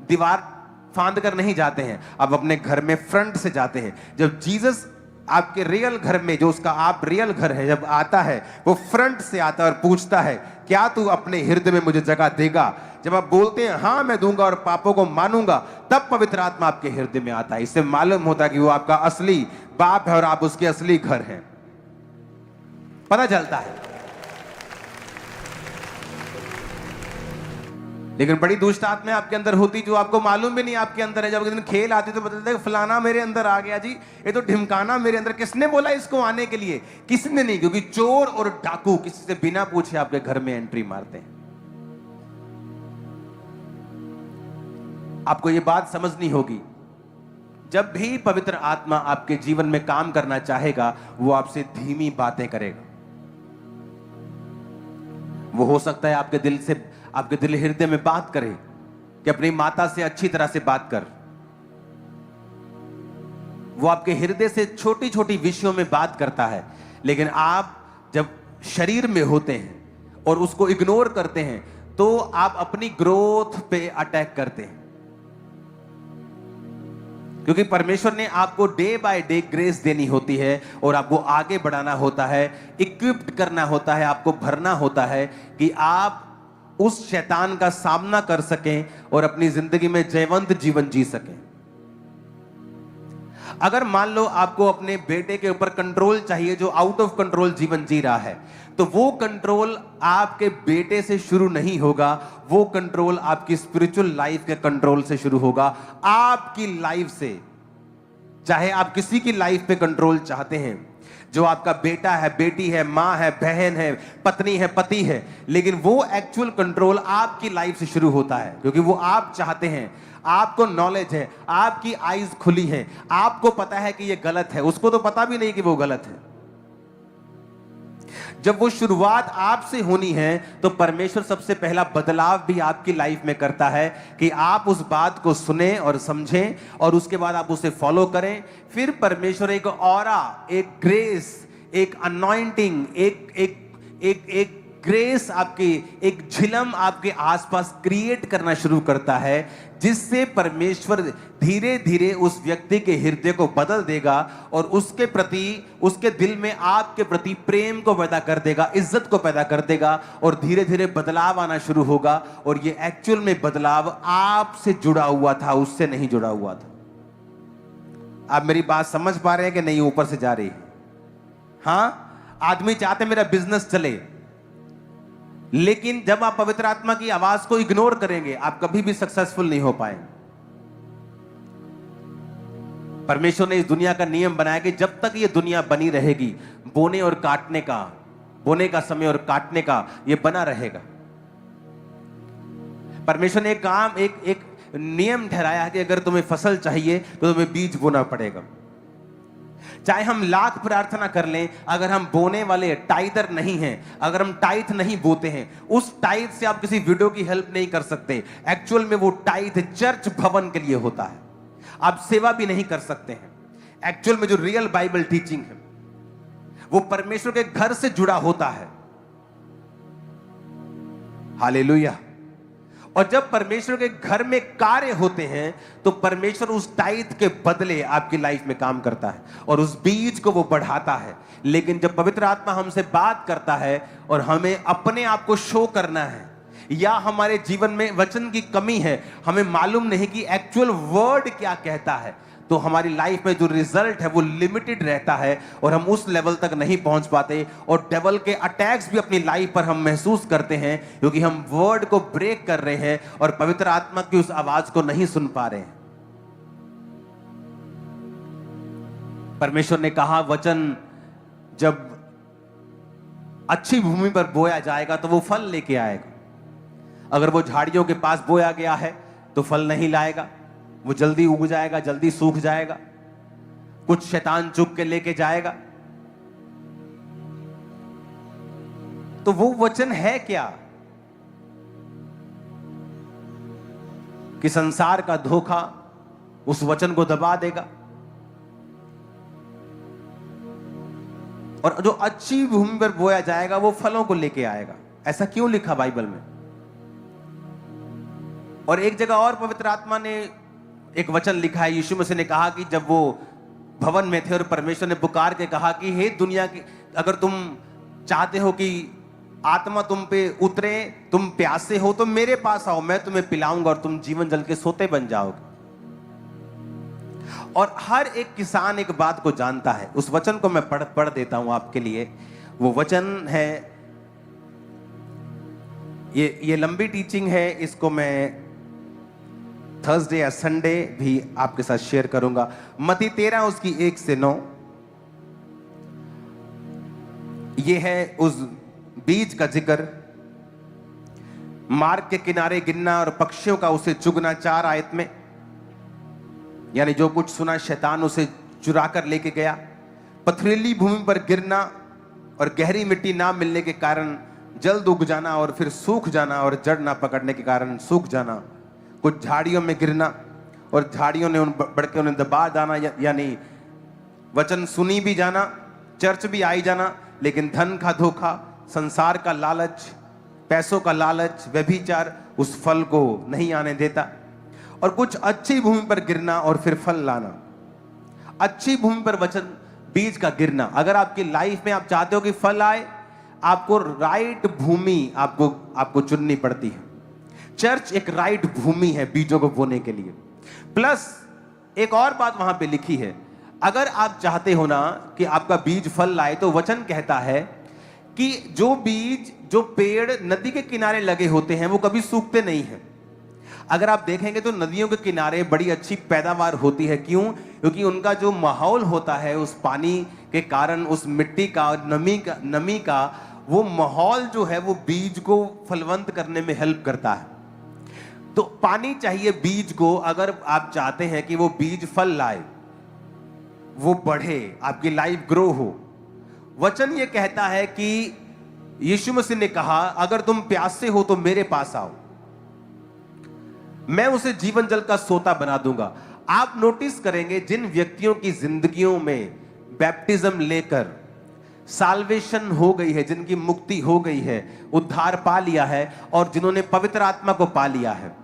दीवार फांद कर नहीं जाते हैं, आप अपने घर में फ्रंट से जाते हैं। जब जीसस आपके रियल घर में, जो उसका आप रियल घर है, जब आता है, वो फ्रंट से आता है और पूछता है, क्या तू अपने हृदय में मुझे जगह देगा? जब आप बोलते हैं हाँ मैं दूंगा और पापों को मानूंगा, तब पवित्र आत्मा आपके हृदय में आता है। इससे मालूम होता है कि वो आपका असली बाप है और आप उसके असली घर हैं। पता चलता है। लेकिन बड़ी दुष्ट आत्मा आपके अंदर होती जो आपको मालूम भी नहीं आपके अंदर है। जब एक दिन खेल आती तो बताते हैं फलाना मेरे अंदर आ गया जी, ये तो ढिमकाना मेरे अंदर। किसने बोला इसको आने के लिए? किसने नहीं। क्योंकि चोर और डाकू किसी से बिना पूछे आपके घर में एंट्री मारते हैं। आपको ये बात समझनी होगी, जब भी पवित्र आत्मा आपके जीवन में काम करना चाहेगा, वो आपसे धीमी बातें करेगा। वो हो सकता है आपके दिल से, आपके दिल हृदय में बात करे कि अपनी माता से अच्छी तरह से बात कर। वो आपके हृदय से छोटी छोटी विषयों में बात करता है। लेकिन आप जब शरीर में होते हैं और उसको इग्नोर करते हैं, तो आप अपनी ग्रोथ पे अटैक करते हैं। क्योंकि परमेश्वर ने आपको डे बाय डे ग्रेस देनी होती है और आपको आगे बढ़ाना होता है, इक्विप्ड करना होता है, आपको भरना होता है कि आप उस शैतान का सामना कर सकें और अपनी जिंदगी में जयवंत जीवन जी सकें। अगर मान लो आपको अपने बेटे के ऊपर कंट्रोल चाहिए जो आउट ऑफ कंट्रोल जीवन जी रहा है, तो वो कंट्रोल आपके बेटे से शुरू नहीं होगा, वो कंट्रोल आपकी स्पिरिचुअल लाइफ के कंट्रोल से शुरू होगा, आपकी लाइफ से। चाहे आप किसी की लाइफ पे कंट्रोल चाहते हैं, जो आपका बेटा है, बेटी है, मां है, बहन है, पत्नी है, पति है, लेकिन वो एक्चुअल कंट्रोल आपकी लाइफ से शुरू होता है, क्योंकि वो आप चाहते हैं, आपको नॉलेज है, आपकी आईज खुली है, आपको पता है कि ये गलत है, उसको तो पता भी नहीं कि वो गलत है। जब वो शुरुआत आपसे होनी है, तो परमेश्वर सबसे पहला बदलाव भी आपकी लाइफ में करता है कि आप उस बात को सुने और समझें और उसके बाद आप उसे फॉलो करें। फिर परमेश्वर एक ऑरा, एक ग्रेस, एक अनॉइंटिंग, एक ग्रेस, आपकी एक झिलम आपके आसपास क्रिएट करना शुरू करता है, जिससे परमेश्वर धीरे धीरे उस व्यक्ति के हृदय को बदल देगा और उसके प्रति, उसके दिल में आपके प्रति प्रेम को पैदा कर देगा, इज्जत को पैदा कर देगा और धीरे धीरे बदलाव आना शुरू होगा। और ये एक्चुअल में बदलाव आपसे जुड़ा हुआ था, उससे नहीं जुड़ा हुआ था। आप मेरी बात समझ पा रहे हैं कि नहीं? ऊपर से जा रही है। हाँ, आदमी चाहते मेरा बिजनेस चले, लेकिन जब आप पवित्र आत्मा की आवाज को इग्नोर करेंगे, आप कभी भी सक्सेसफुल नहीं हो पाएंगे। परमेश्वर ने इस दुनिया का नियम बनाया कि जब तक ये दुनिया बनी रहेगी, बोने का समय और काटने का ये बना रहेगा। परमेश्वर ने एक नियम ठहराया है कि अगर तुम्हें फसल चाहिए तो तुम्हें बीज बोना पड़ेगा। चाहे हम लाख प्रार्थना कर लें, अगर हम बोने वाले टाइदर नहीं हैं, अगर हम टाइथ नहीं बोते हैं, उस टाइथ से आप किसी विडो की हेल्प नहीं कर सकते। एक्चुअल में वो टाइथ चर्च भवन के लिए होता है, आप सेवा भी नहीं कर सकते हैं। एक्चुअल में जो रियल बाइबल टीचिंग है वो परमेश्वर के घर से जुड़ा होता है। हालेलुया। और जब परमेश्वर के घर में कार्य होते हैं तो परमेश्वर उस टाइथ के बदले आपकी लाइफ में काम करता है और उस बीज को वो बढ़ाता है। लेकिन जब पवित्र आत्मा हमसे बात करता है और हमें अपने आप को शो करना है, या हमारे जीवन में वचन की कमी है, हमें मालूम नहीं कि एक्चुअल वर्ड क्या कहता है, तो हमारी लाइफ में जो रिजल्ट है वो लिमिटेड रहता है और हम उस लेवल तक नहीं पहुंच पाते। और डेविल के अटैक्स भी अपनी लाइफ पर हम महसूस करते हैं, क्योंकि हम वर्ड को ब्रेक कर रहे हैं और पवित्र आत्मा की उस आवाज को नहीं सुन पा रहे हैं। परमेश्वर ने कहा, वचन जब अच्छी भूमि पर बोया जाएगा तो वो फल लेके आएगा। अगर वो झाड़ियों के पास बोया गया है तो फल नहीं लाएगा, वो जल्दी उग जाएगा, जल्दी सूख जाएगा, कुछ शैतान चुग के लेके जाएगा। तो वो वचन है क्या कि संसार का धोखा उस वचन को दबा देगा, और जो अच्छी भूमि पर बोया जाएगा वो फलों को लेके आएगा। ऐसा क्यों लिखा बाइबल में? और एक जगह और पवित्र आत्मा ने एक वचन लिखा है, यीशु मसीह ने कहा कि जब वो भवन में थे और परमेश्वर ने पुकार के कहा कि हे दुनिया की, अगर तुम चाहते हो कि आत्मा तुम पे उतरे, तुम प्यासे हो, तो मेरे पास आओ, मैं तुम्हें पिलाऊंगा और तुम जीवन जल के सोते बन जाओगे। और हर एक किसान एक बात को जानता है। उस वचन को मैं पढ़ देता हूं आपके लिए। वो वचन है, ये लंबी टीचिंग है, इसको मैं थर्सडे या संडे भी आपके साथ शेयर करूंगा। मत्ती 13 उसकी 1 से 9, ये है उस बीज का जिक्र। मार्ग के किनारे गिरना और पक्षियों का उसे चुगना 4 आयत में, यानी जो कुछ सुना शैतान उसे चुरा कर लेके गया। पथरीली भूमि पर गिरना और गहरी मिट्टी ना मिलने के कारण जल्द उग जाना और फिर सूख जाना, और जड़ ना पकड़ने के कारण सूख जाना। कुछ झाड़ियों में गिरना और झाड़ियों ने बढ़ के उन्हें दबा जाना, यानी वचन सुनी भी जाना, चर्च भी आई जाना, लेकिन धन का धोखा, संसार का लालच, पैसों का लालच, व्यभिचार उस फल को नहीं आने देता। और कुछ अच्छी भूमि पर गिरना और फिर फल लाना। अच्छी भूमि पर वचन बीज का गिरना। अगर आपकी लाइफ में आप चाहते हो कि फल आए, आपको राइट भूमि आपको चुननी पड़ती है। चर्च एक राइट भूमि है बीजों को बोने के लिए। प्लस एक और बात वहां पे लिखी है, अगर आप चाहते हो ना कि आपका बीज फल लाए, तो वचन कहता है कि जो पेड़ नदी के किनारे लगे होते हैं वो कभी सूखते नहीं हैं। अगर आप देखेंगे तो नदियों के किनारे बड़ी अच्छी पैदावार होती है। क्यों? क्योंकि उनका जो माहौल होता है, उस पानी के कारण, उस मिट्टी का, नमी का वो माहौल जो है वो बीज को फलवंत करने में हेल्प करता है। तो पानी चाहिए बीज को, अगर आप चाहते हैं कि वो बीज फल लाए, वो बढ़े, आपकी लाइफ ग्रो हो। वचन ये कहता है कि यीशु मसीह ने कहा, अगर तुम प्यासे हो तो मेरे पास आओ, मैं उसे जीवन जल का सोता बना दूंगा। आप नोटिस करेंगे जिन व्यक्तियों की जिंदगियों में बैप्टिज्म लेकर साल्वेशन हो गई है, जिनकी मुक्ति हो गई है, उद्धार पा लिया है, और जिन्होंने पवित्र आत्मा को पा लिया है,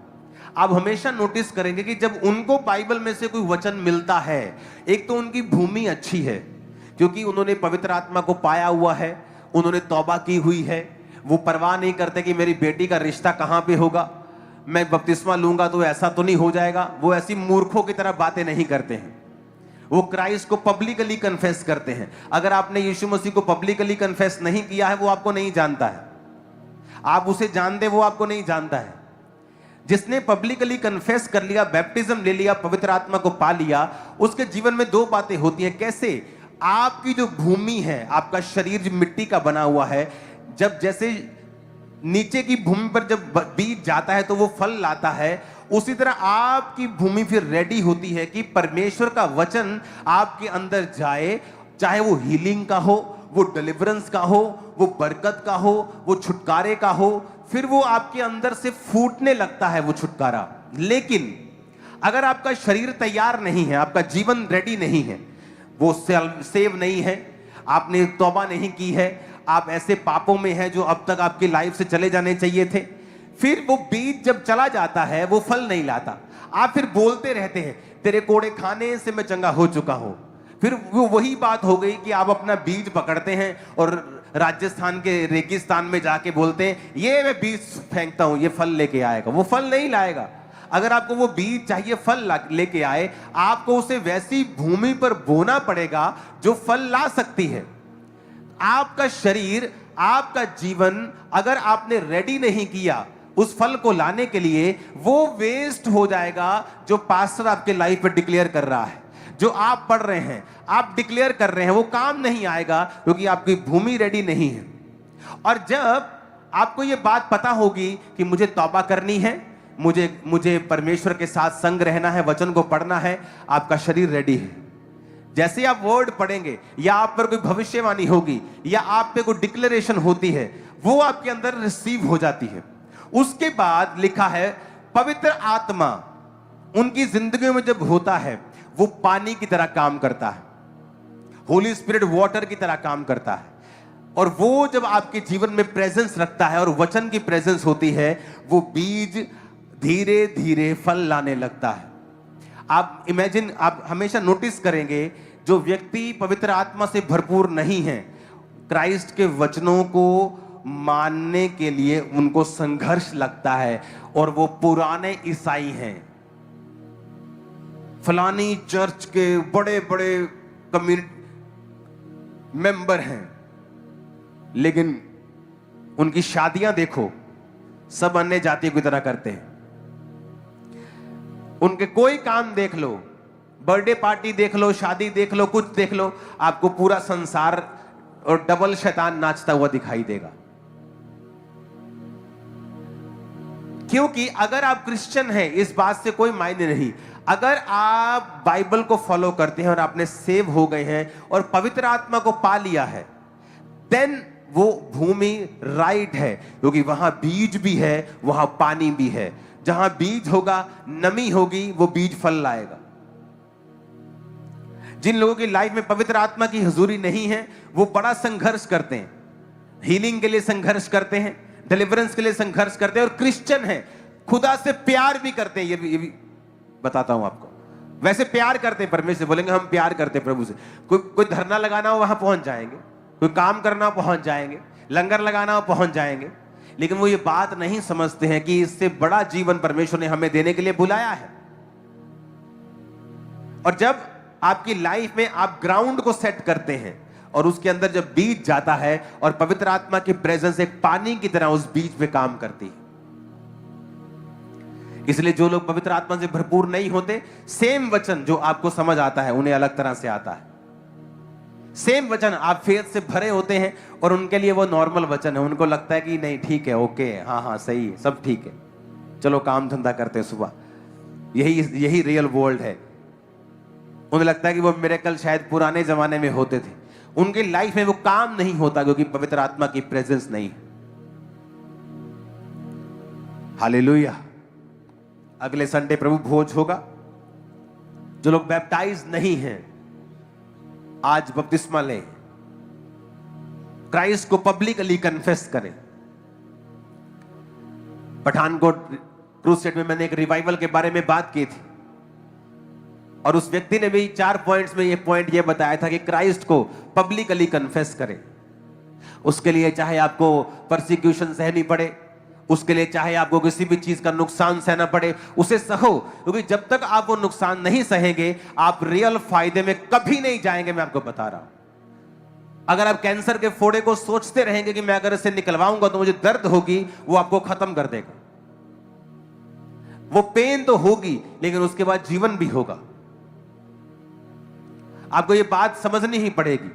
आप हमेशा नोटिस करेंगे कि जब उनको बाइबल में से कोई वचन मिलता है, एक तो उनकी भूमि अच्छी है क्योंकि उन्होंने पवित्र आत्मा को पाया हुआ है, उन्होंने तौबा की हुई है, वो परवाह नहीं करते कि मेरी बेटी का रिश्ता कहां पे होगा, मैं बपतिस्मा लूंगा तो ऐसा तो नहीं हो जाएगा। वो ऐसी मूर्खों की तरह बातें नहीं करते हैं, वो क्राइस्ट को पब्लिकली कन्फेस करते हैं। अगर आपने यीशु मसीह को पब्लिकली कन्फेस नहीं किया है, वो आपको नहीं जानता है। आप उसे जानते, वो आपको नहीं जानता है। जिसने पब्लिकली कन्फेस कर लिया, बैप्टिज्म ले लिया, पवित्र आत्मा को पा लिया, उसके जीवन में दो बातें होती हैं। कैसे? आपकी जो भूमि है, आपका शरीर जो मिट्टी का बना हुआ है, जब जैसे नीचे की भूमि पर जब बीज जाता है तो वो फल लाता है, उसी तरह आपकी भूमि फिर रेडी होती है कि परमेश्वर का वचन आपके अंदर जाए, चाहे वो हीलिंग का हो, वो डिलीवरेंस का हो, वो बरकत का हो, वो छुटकारे का हो, फिर वो आपके अंदर से फूटने लगता है वो छुटकारा। लेकिन अगर आपका शरीर तैयार नहीं है, आपका जीवन रेडी नहीं है, वो सेव नहीं है, आपने तौबा नहीं की है, आप ऐसे पापों में हैं जो अब तक आपकी लाइफ से चले जाने चाहिए थे, फिर वो बीज जब चला जाता है वो फल नहीं लाता। आप फिर बोलते रहते हैं, तेरे कोड़े खाने से मैं चंगा हो चुका हूं। फिर वो वही बात हो गई कि आप अपना बीज पकड़ते हैं और राजस्थान के रेगिस्तान में जाके बोलते हैं, ये मैं बीज फेंकता हूं, ये फल लेके आएगा। वो फल नहीं लाएगा। अगर आपको वो बीज चाहिए फल लेके आए, आपको उसे वैसी भूमि पर बोना पड़ेगा जो फल ला सकती है। आपका शरीर, आपका जीवन अगर आपने रेडी नहीं किया उस फल को लाने के लिए, वो वेस्ट हो जाएगा जो पास्टर आपके लाइफ में डिक्लेयर कर रहा है, जो आप पढ़ रहे हैं, आप डिक्लेयर कर रहे हैं, वो काम नहीं आएगा क्योंकि आपकी भूमि रेडी नहीं है। और जब आपको ये बात पता होगी कि मुझे तौबा करनी है, मुझे परमेश्वर के साथ संग रहना है, वचन को पढ़ना है, आपका शरीर रेडी है। जैसे आप वर्ड पढ़ेंगे या आप पर कोई भविष्यवाणी होगी या आप पे कोई डिक्लेरेशन होती है, वो आपके अंदर रिसीव हो जाती है। उसके बाद लिखा है, पवित्र आत्मा उनकी जिंदगी में जब होता है, वो पानी की तरह काम करता है, होली स्पिरिट वाटर की तरह काम करता है। और वो जब आपके जीवन में प्रेजेंस रखता है और वचन की प्रेजेंस होती है, वो बीज धीरे धीरे फल लाने लगता है। आप इमेजिन, आप हमेशा नोटिस करेंगे, जो व्यक्ति पवित्र आत्मा से भरपूर नहीं है, क्राइस्ट के वचनों को मानने के लिए उनको संघर्ष लगता है, और वो पुराने ईसाई हैं, फलानी चर्च के बड़े बड़े कम्युनिटी मेंबर हैं, लेकिन उनकी शादियां देखो, सब अन्य जातियों की तरह करते हैं। उनके कोई काम देख लो, बर्थडे पार्टी देख लो, शादी देख लो, कुछ देख लो, आपको पूरा संसार और डबल शैतान नाचता हुआ दिखाई देगा। क्योंकि अगर आप क्रिश्चियन हैं, इस बात से कोई मायने नहीं। अगर आप बाइबल को फॉलो करते हैं और आपने सेव हो गए हैं और पवित्र आत्मा को पा लिया है, देन वो भूमि राइट है, क्योंकि वहां बीज भी है, वहां पानी भी है। जहां बीज होगा, नमी होगी, वो बीज फल लाएगा। जिन लोगों की लाइफ में पवित्र आत्मा की हुजूरी नहीं है, वो बड़ा संघर्ष करते हैं, हीलिंग के लिए संघर्ष करते हैं, डिलीवरेंस के लिए संघर्ष करते हैं, और क्रिश्चियन हैं, खुदा से प्यार भी करते हैं। ये भी बताता हूं आपको, वैसे प्यार करते हैं परमेश्वर, बोलेंगे हम प्यार करते हैं प्रभु से। कोई धरना लगाना हो वहां पहुंच जाएंगे, कोई काम करना पहुंच जाएंगे, लंगर लगाना और पहुंच जाएंगे, लेकिन वो ये बात नहीं समझते हैं कि इससे बड़ा जीवन परमेश्वर ने हमें देने के लिए बुलाया है। और जब आपकी लाइफ में आप ग्राउंड को सेट करते हैं और उसके अंदर जब बीज जाता है और पवित्र आत्मा की प्रेजेंस एक पानी की तरह उस बीज पे काम करती है। इसलिए जो लोग पवित्र आत्मा से भरपूर नहीं होते, सेम वचन जो आपको समझ आता है उन्हें अलग तरह से आता है। सेम वचन आप फेथ से भरे होते हैं और उनके लिए वो नॉर्मल वचन है। उनको लगता है कि नहीं ठीक है, ओके, हाँ सही है, सब ठीक है, चलो काम धंधा करते हैं सुबह। यही रियल वर्ल्ड है। उन्हें लगता है कि वो मिरेकल शायद पुराने जमाने में होते थे। उनकी लाइफ में वो काम नहीं होता क्योंकि पवित्र आत्मा की प्रेजेंस नहीं है। हालेलुया। अगले संडे प्रभु भोज होगा। जो लोग बैप्टाइज नहीं हैं, आज बपतिस्मा लें, क्राइस्ट को पब्लिकली कन्फेस करें। पठानकोट क्रूसेड में मैंने एक रिवाइवल के बारे में बात की थी और उस व्यक्ति ने भी 4 पॉइंट्स में ये बताया था कि क्राइस्ट को पब्लिकली कन्फेस करें। उसके लिए चाहे आपको परसिक्यूशन सहनी पड़े, उसके लिए चाहे आपको किसी भी चीज का नुकसान सहना पड़े, उसे सहो, क्योंकि जब तक आप वो नुकसान नहीं सहेंगे आप रियल फायदे में कभी नहीं जाएंगे। मैं आपको बता रहा हूं। अगर आप कैंसर के फोड़े को सोचते रहेंगे कि मैं अगर इसे निकलवाऊंगा तो मुझे दर्द होगी, वो आपको खत्म कर देगा। वो पेन तो होगी लेकिन उसके बाद जीवन भी होगा। आपको ये बात समझनी ही पड़ेगी।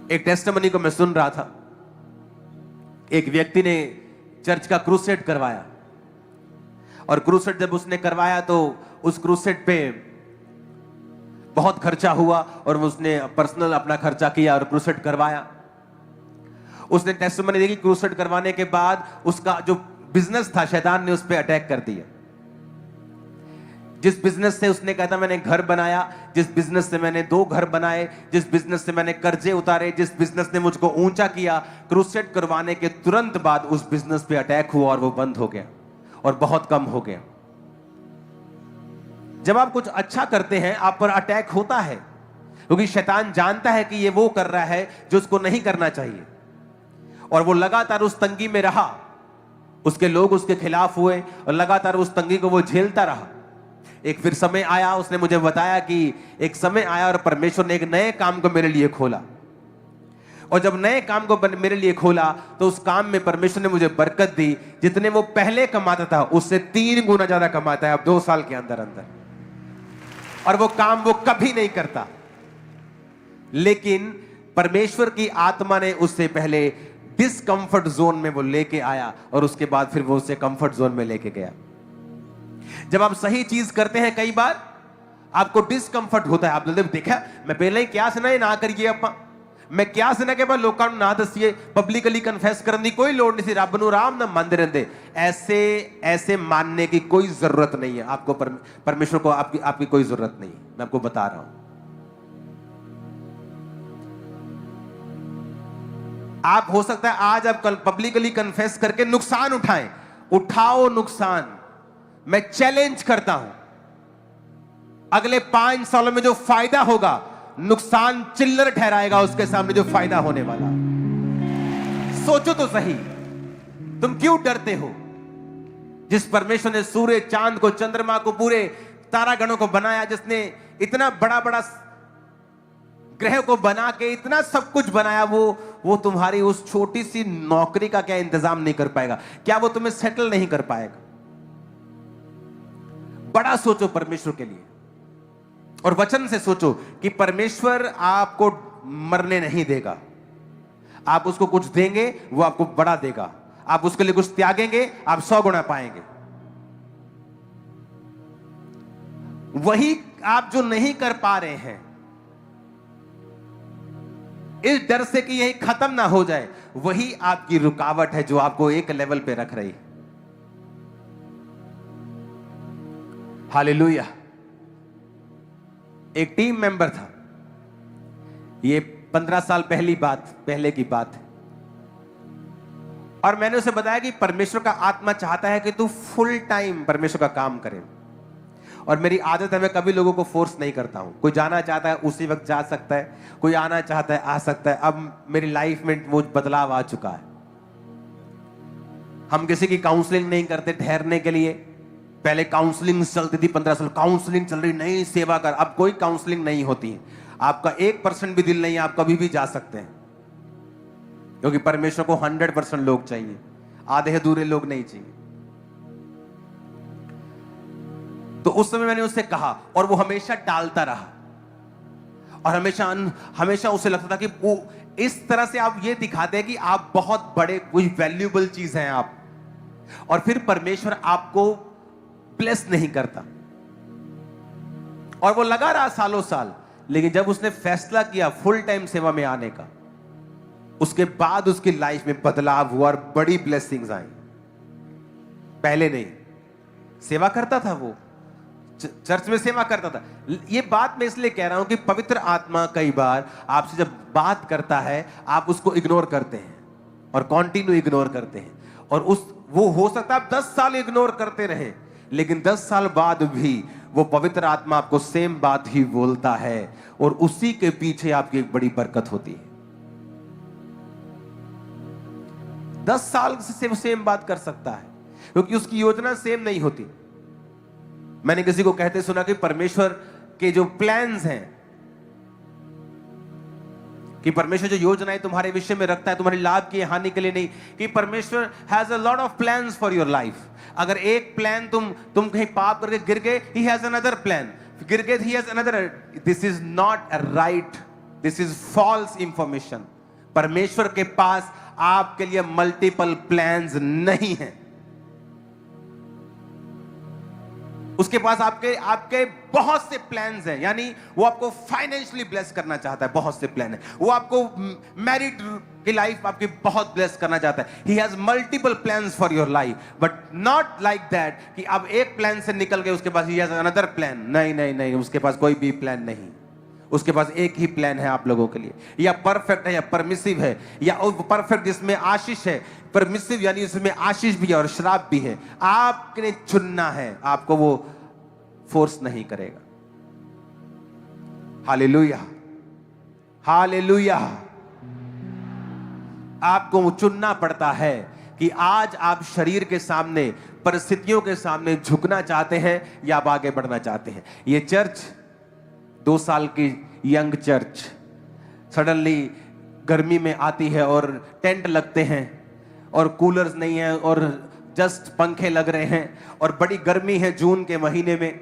एक टेस्टिमनी को मैं सुन रहा था। एक व्यक्ति ने चर्च का क्रूसेड करवाया और क्रूसेड जब उसने करवाया तो उस क्रूसेड पे बहुत खर्चा हुआ और उसने पर्सनल अपना खर्चा किया और क्रूसेड करवाया। उसने टेस्टिमनी दी कि क्रूसेड करवाने के बाद उसका जो बिजनेस था, शैतान ने उस पर अटैक कर दिया। जिस बिजनेस से उसने कहा था मैंने घर बनाया, जिस बिजनेस से मैंने 2 घर बनाए, जिस बिजनेस से मैंने कर्जे उतारे, जिस बिजनेस ने मुझको ऊंचा किया, क्रूसेड करवाने के तुरंत बाद उस बिजनेस पे अटैक हुआ और वो बंद हो गया और बहुत कम हो गया। जब आप कुछ अच्छा करते हैं आप पर अटैक होता है क्योंकि शैतान जानता है कि ये वो कर रहा है जो उसको नहीं करना चाहिए और वो लगातार उस तंगी में रहा। उसके लोग उसके खिलाफ हुए और लगातार उस तंगी को वो झेलता रहा। एक फिर समय आया, उसने मुझे बताया कि एक समय आया और परमेश्वर ने एक नए काम को मेरे लिए खोला और जब नए काम को मेरे लिए खोला तो उस काम में परमेश्वर ने मुझे बरकत दी। जितने वो पहले कमाता था उससे 3 गुना ज्यादा कमाता है अब 2 साल के अंदर अंदर। और वो काम वो कभी नहीं करता, लेकिन परमेश्वर की आत्मा ने उससे पहले डिस्कंफर्ट जोन में वो लेके आया और उसके बाद फिर वो उसे कंफर्ट जोन में लेके गया। जब आप सही चीज करते हैं कई बार आपको डिस्कंफर्ट होता है। आप देखा मैं पहले ही क्या सुना ना करिए, आप मैं क्या सुना के लोगों को ना दसिए, पब्लिकली कन्फेस करने की कोई लोड़ नहीं सी, रब नूं आराम नाल मनदे रहंदे। ऐसे मानने की कोई जरूरत नहीं है आपको। परमेश्वर को आपकी कोई जरूरत नहीं। मैं आपको बता रहा हूं, आप हो सकता है आज आप कल पब्लिकली कन्फेस करके नुकसान उठाओ नुकसान। मैं चैलेंज करता हूं अगले 5 सालों में जो फायदा होगा नुकसान चिल्लर ठहराएगा उसके सामने जो फायदा होने वाला। सोचो तो सही, तुम क्यों डरते हो? जिस परमेश्वर ने सूर्य, चांद को, चंद्रमा को, पूरे तारागणों को बनाया, जिसने इतना बड़ा बड़ा ग्रह को बना के इतना सब कुछ बनाया, वो तुम्हारी उस छोटी सी नौकरी का क्या इंतजाम नहीं कर पाएगा? क्या वो तुम्हें सेटल नहीं कर पाएगा? बड़ा सोचो परमेश्वर के लिए और वचन से सोचो कि परमेश्वर आपको मरने नहीं देगा। आप उसको कुछ देंगे वो आपको बड़ा देगा। आप उसके लिए कुछ त्यागेंगे आप 100 गुना पाएंगे। वही आप जो नहीं कर पा रहे हैं इस डर से कि यही खत्म ना हो जाए, वही आपकी रुकावट है जो आपको एक लेवल पे रख रही है। हालेलुया। एक टीम मेंबर था, ये 15 साल पहले की बात है, और मैंने उसे बताया कि परमेश्वर का आत्मा चाहता है कि तू फुल टाइम परमेश्वर का काम करे और मेरी आदत है मैं कभी लोगों को फोर्स नहीं करता हूं। कोई जाना चाहता है उसी वक्त जा सकता है, कोई आना चाहता है आ सकता है। अब मेरी लाइफ में वो बदलाव आ चुका है। हम किसी की काउंसलिंग नहीं करते ठहरने के लिए। पहले काउंसलिंग चलती थी 15 साल, काउंसलिंग चल रही, नहीं सेवा कर। अब कोई काउंसलिंग नहीं होती है। आपका 1% भी दिल नहीं है, आप कभी भी जा सकते हैं, क्योंकि परमेश्वर को 100% लोग चाहिए, आधे अधूरे लोग नहीं चाहिए। तो उस समय मैंने उससे कहा और वो हमेशा टालता रहा, और हमेशा उसे लगता था कि वो इस तरह से आप ये दिखाते हैं कि आप बहुत बड़े कोई वैल्यूएबल चीज हैं आप, और फिर परमेश्वर आपको ब्लेस नहीं करता। और वो लगा रहा सालों साल, लेकिन जब उसने फैसला किया फुल टाइम सेवा में आने का, उसके बाद उसकी लाइफ में बदलाव हुआ और बड़ी ब्लेसिंग्स आई। पहले नहीं, सेवा करता था, वो चर्च में सेवा करता था। ये बात मैं इसलिए कह रहा हूं कि पवित्र आत्मा कई बार आपसे जब बात करता है आप उसको इग्नोर करते हैं और कंटिन्यू इग्नोर करते हैं, और वो हो सकता है आप 10 साल इग्नोर करते रहे, लेकिन 10 साल बाद भी वो पवित्र आत्मा आपको सेम बात ही बोलता है, और उसी के पीछे आपकी एक बड़ी बरकत होती है। 10 साल से वो सेम बात कर सकता है, क्योंकि उसकी योजना सेम नहीं होती। मैंने किसी को कहते सुना कि परमेश्वर के जो प्लान्स हैं, कि परमेश्वर जो योजनाएं तुम्हारे विषय में रखता है तुम्हारे लाभ की हानि के लिए नहीं, कि परमेश्वर has a lot of plans for your life. अगर एक प्लान तुम कहीं पाप करके गिर गए, ही हैज अनदर प्लान, गिर गए he has another. This is not right, this is false information. परमेश्वर के पास आपके लिए मल्टीपल प्लान्स नहीं है। उसके पास आपके बहुत से प्लान्स हैं, यानी वो आपको फाइनेंशियली ब्लेस करना चाहता है, बहुत से प्लान है। वो आपको मैरिड की लाइफ आपकी बहुत ब्लेस करना चाहता है। He has multiple plans for your life, but not like that कि अब एक प्लान से निकल गए उसके पास ही हैज अनदर प्लान। नहीं नहीं नहीं, उसके पास कोई भी प्लान नहीं। उसके पास एक ही प्लान है आप लोगों के लिए, या परफेक्ट है या परमिसिव है, या परफेक्ट जिसमें आशीष है, परमिसिव यानी उसमें आशीष भी है और श्राप भी है। आपने चुनना है, आपको वो फोर्स नहीं करेगा। Hallelujah, hallelujah. आपको चुनना पड़ता है कि आज आप शरीर के सामने, परिस्थितियों के सामने झुकना चाहते हैं या आप आगे बढ़ना चाहते हैं। ये चर्च 2 साल की यंग चर्च सडनली गर्मी में आती है और टेंट लगते हैं और कूलर्स नहीं है और जस्ट पंखे लग रहे हैं और बड़ी गर्मी है जून के महीने में।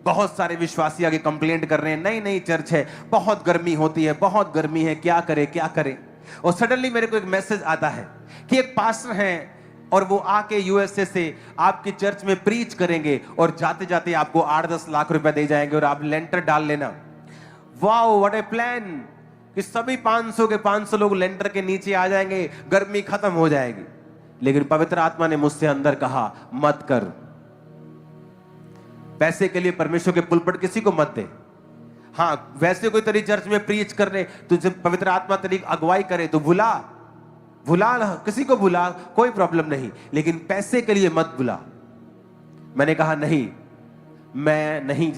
बहुत सारे विश्वासी आगे कंप्लेंट कर रहे हैं, नई नई चर्च है, बहुत गर्मी होती है, बहुत गर्मी है, क्या करे क्या करे। और सडनली मेरे को एक मैसेज आता है कि एक पास्टर हैं और वो आके यूएसए से आपकी चर्च में प्रीच करेंगे और जाते जाते आपको 8-10 लाख रुपए दे जाएंगे और आप लेंटर डाल लेना। वाओ, व्हाट ए प्लान कि सभी 500 के 500 लोग लेंटर के नीचे आ जाएंगे, गर्मी खत्म हो जाएगी। लेकिन पवित्र आत्मा ने मुझसे अंदर कहा, मत कर। पैसे के लिए परमेश्वर के पुलपट किसी को मत दे। हाँ, वैसे कोई तेरी चर्च में प्रीच कर रहे, तो जब पवित्र आत्मा तेरी अगुवाई करे तो बुला किसी को बुला, कोई प्रॉब्लम नहीं, लेकिन पैसे के लिए मत बुला। मैंने कहा नहीं, मैं नहीं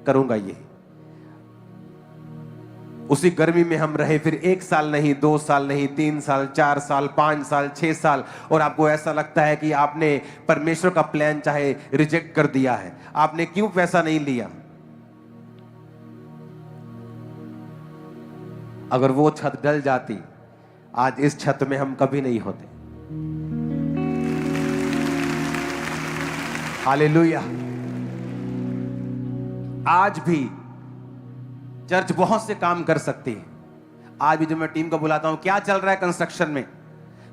करूंगा ये। उसी गर्मी में हम रहे, फिर 1 साल नहीं, 2 साल नहीं, 3 साल, 4 साल, 5 साल, 6 साल, और आपको ऐसा लगता है कि आपने परमेश्वर का प्लान चाहे रिजेक्ट कर दिया है। आपने क्यों पैसा नहीं लिया? अगर वो छत डल जाती, आज इस छत में हम कभी नहीं होते। हालेलुया। आज भी चर्च बहुत से काम कर सकती है। आज भी जब मैं टीम को बुलाता हूं, क्या चल रहा है कंस्ट्रक्शन में,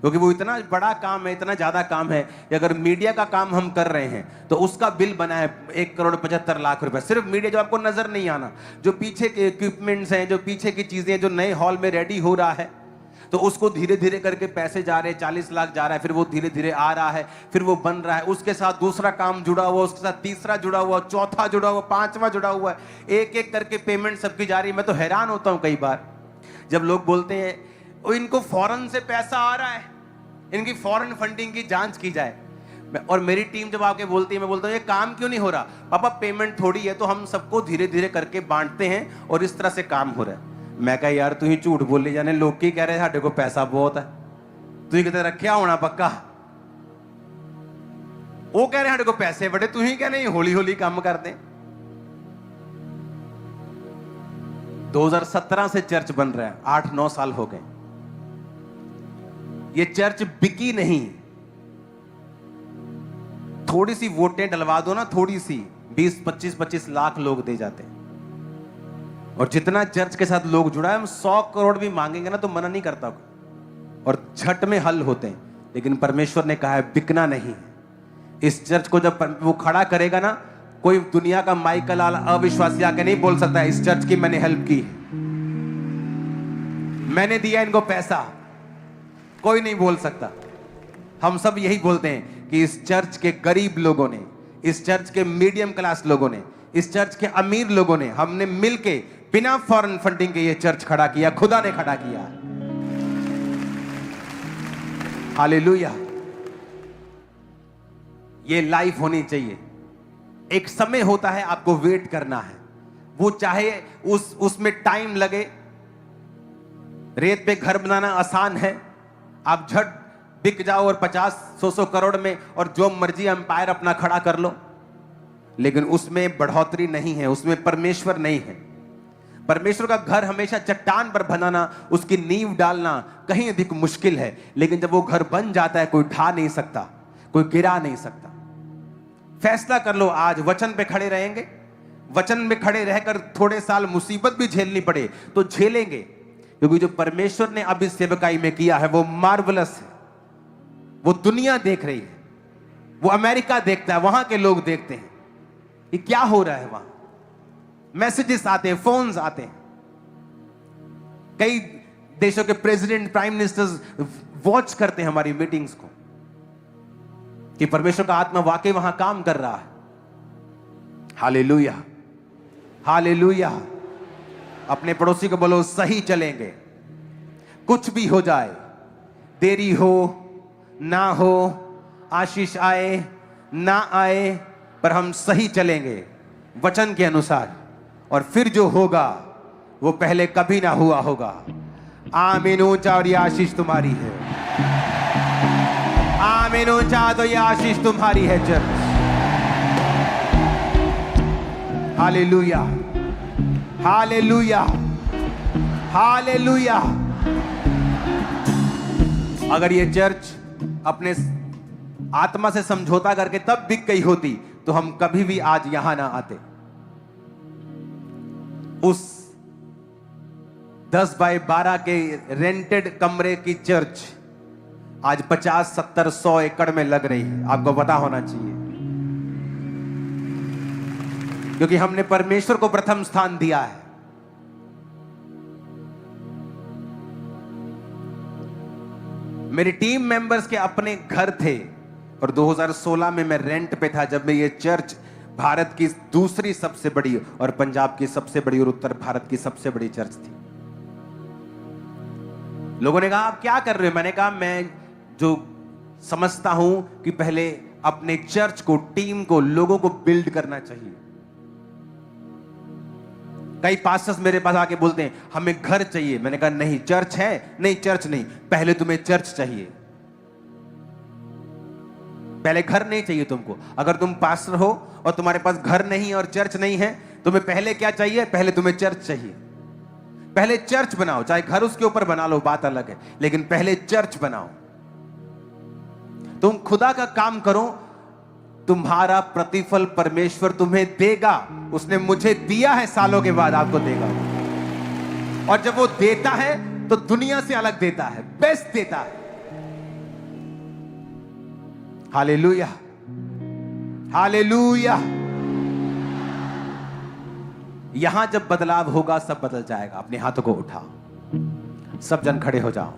क्योंकि वो इतना बड़ा काम है, इतना ज्यादा काम है कि अगर मीडिया का काम हम कर रहे हैं तो उसका बिल बना है 1,75,00,000 रुपए। सिर्फ मीडिया, जो आपको नजर नहीं आना, जो पीछे के इक्विपमेंट्स हैं, जो पीछे की चीजें, जो नए हॉल में रेडी हो रहा है, तो उसको धीरे धीरे करके पैसे जा रहे हैं, 40 लाख जा रहा है, फिर वो धीरे धीरे आ रहा है, फिर वो बन रहा है, उसके साथ दूसरा काम जुड़ा हुआ, उसके साथ तीसरा जुड़ा हुआ, चौथा जुड़ा हुआ, 5वां जुड़ा हुआ है, एक एक करके पेमेंट सबकी जा रही है। मैं तो हैरान होता हूं कई बार जब लोग बोलते हैं, ओ इनको फॉरेन से पैसा आ रहा है, इनकी फॉरेन फंडिंग की जांच की जाए। और मेरी टीम जब आके बोलती है, मैं बोलता हूँ ये काम क्यों नहीं हो रहा? पापा पेमेंट थोड़ी है तो हम सबको धीरे धीरे करके बांटते हैं और इस तरह से काम हो रहा है। मैं कहा यार तू ही झूठ बोली जाने, लोग की कह रहे साढ़े को पैसा बहुत है, तू ही कहते रखा होना पक्का। वो कह रहे साढ़े को पैसे बड़े, तू ही कह नहीं हौली हौली काम कर दे। 2017 से चर्च बन रहा है, 8-9 साल हो गए। ये चर्च बिकी नहीं, थोड़ी सी वोटें डलवा दो ना, थोड़ी सी 20-25 लाख लोग दे जाते हैं। और जितना चर्च के साथ लोग जुड़ा है, हम 100 करोड़ भी मांगेंगे ना तो मना नहीं करता और झट में हल होते हैं। लेकिन परमेश्वर ने कहा है बिकना नहीं है। इस चर्च को जब वो खड़ा करेगा ना, कोई दुनिया का माइकल लाल अविश्वासी आके नहीं बोल सकता इस चर्च की मैंने हेल्प की है, मैंने दिया इनको पैसा, कोई नहीं बोल सकता। हम सब यही बोलते हैं कि इस चर्च के गरीब लोगों ने, इस चर्च के मीडियम क्लास लोगों ने, इस चर्च के अमीर लोगों ने, हमने मिलके बिना फॉरेन फंडिंग के ये चर्च खड़ा किया, खुदा ने खड़ा किया। हालेलुया। ये लाइफ होनी चाहिए। एक समय होता है आपको वेट करना है, वो चाहे उसमें टाइम लगे। रेत पे घर बनाना आसान है, आप झट बिक जाओ और 50-100 करोड़ में और जो मर्जी एम्पायर अपना खड़ा कर लो, लेकिन उसमें बढ़ोतरी नहीं है, उसमें परमेश्वर नहीं है। परमेश्वर का घर हमेशा चट्टान पर बनाना, उसकी नींव डालना कहीं अधिक मुश्किल है, लेकिन जब वो घर बन जाता है कोई ढा नहीं सकता, कोई गिरा नहीं सकता। फैसला कर लो आज वचन पे खड़े रहेंगे, वचन में खड़े रहकर थोड़े साल मुसीबत भी झेलनी पड़े तो झेलेंगे, क्योंकि जो परमेश्वर ने अब इस सेवकाई में किया है वो मार्वलस है। वो दुनिया देख रही है, वो अमेरिका देखता है, वहां के लोग देखते हैं कि क्या हो रहा है वहां। मैसेजेस आते हैं, फोन्स आते हैं, कई देशों के प्रेसिडेंट, प्राइम मिनिस्टर्स वॉच करते हैं हमारी मीटिंग्स को कि परमेश्वर का आत्मा वाकई वहां काम कर रहा है। Hallelujah, hallelujah. अपने पड़ोसी को बोलो सही चलेंगे, कुछ भी हो जाए, देरी हो ना हो, आशीष आए ना आए, पर हम सही चलेंगे वचन के अनुसार, और फिर जो होगा वो पहले कभी ना हुआ होगा। आमीन। ऊंचा, और ये आशीष तुम्हारी है। आमीन। ऊंचा, तो ये आशीष तुम्हारी है चर्च। Hallelujah, hallelujah, hallelujah. अगर ये चर्च अपने आत्मा से समझौता करके तब बिक गई होती तो हम कभी भी आज यहां ना आते। उस 10 बाय 12 के रेंटेड कमरे की चर्च आज 50, 70, 100 एकड़ में लग रही है। आपको पता होना चाहिए, क्योंकि हमने परमेश्वर को प्रथम स्थान दिया है। मेरी टीम मेंबर्स के अपने घर थे और 2016 में मैं रेंट पे था, जब मैं ये चर्च भारत की दूसरी सबसे बड़ी और पंजाब की सबसे बड़ी और उत्तर भारत की सबसे बड़ी चर्च थी। लोगों ने कहा आप क्या कर रहे हो? मैंने कहा मैं जो समझता हूं कि पहले अपने चर्च को, टीम को, लोगों को बिल्ड करना चाहिए। कई पास्टर्स मेरे पास आके बोलते हैं हमें घर चाहिए। मैंने कहा नहीं, चर्च है, नहीं चर्च नहीं, पहले तुम्हें चर्च चाहिए, पहले घर नहीं चाहिए तुमको। अगर तुम पास्टर हो और तुम्हारे पास घर नहीं और चर्च नहीं है, तुम्हें पहले क्या चाहिए? पहले तुम्हें चर्च चाहिए। पहले चर्च बनाओ, चाहे घर उसके ऊपर बना लो, बात अलग है, लेकिन पहले चर्च बनाओ। तुम खुदा का काम करो, तुम्हारा प्रतिफल परमेश्वर तुम्हें देगा। उसने मुझे दिया है, सालों के बाद आपको देगा। और जब वो देता है तो दुनिया से अलग देता है, बेस्ट देता है। Hallelujah, hallelujah. यहां जब बदलाव होगा सब बदल जाएगा। अपने हाथों को उठाओ, सब जन खड़े हो जाओ।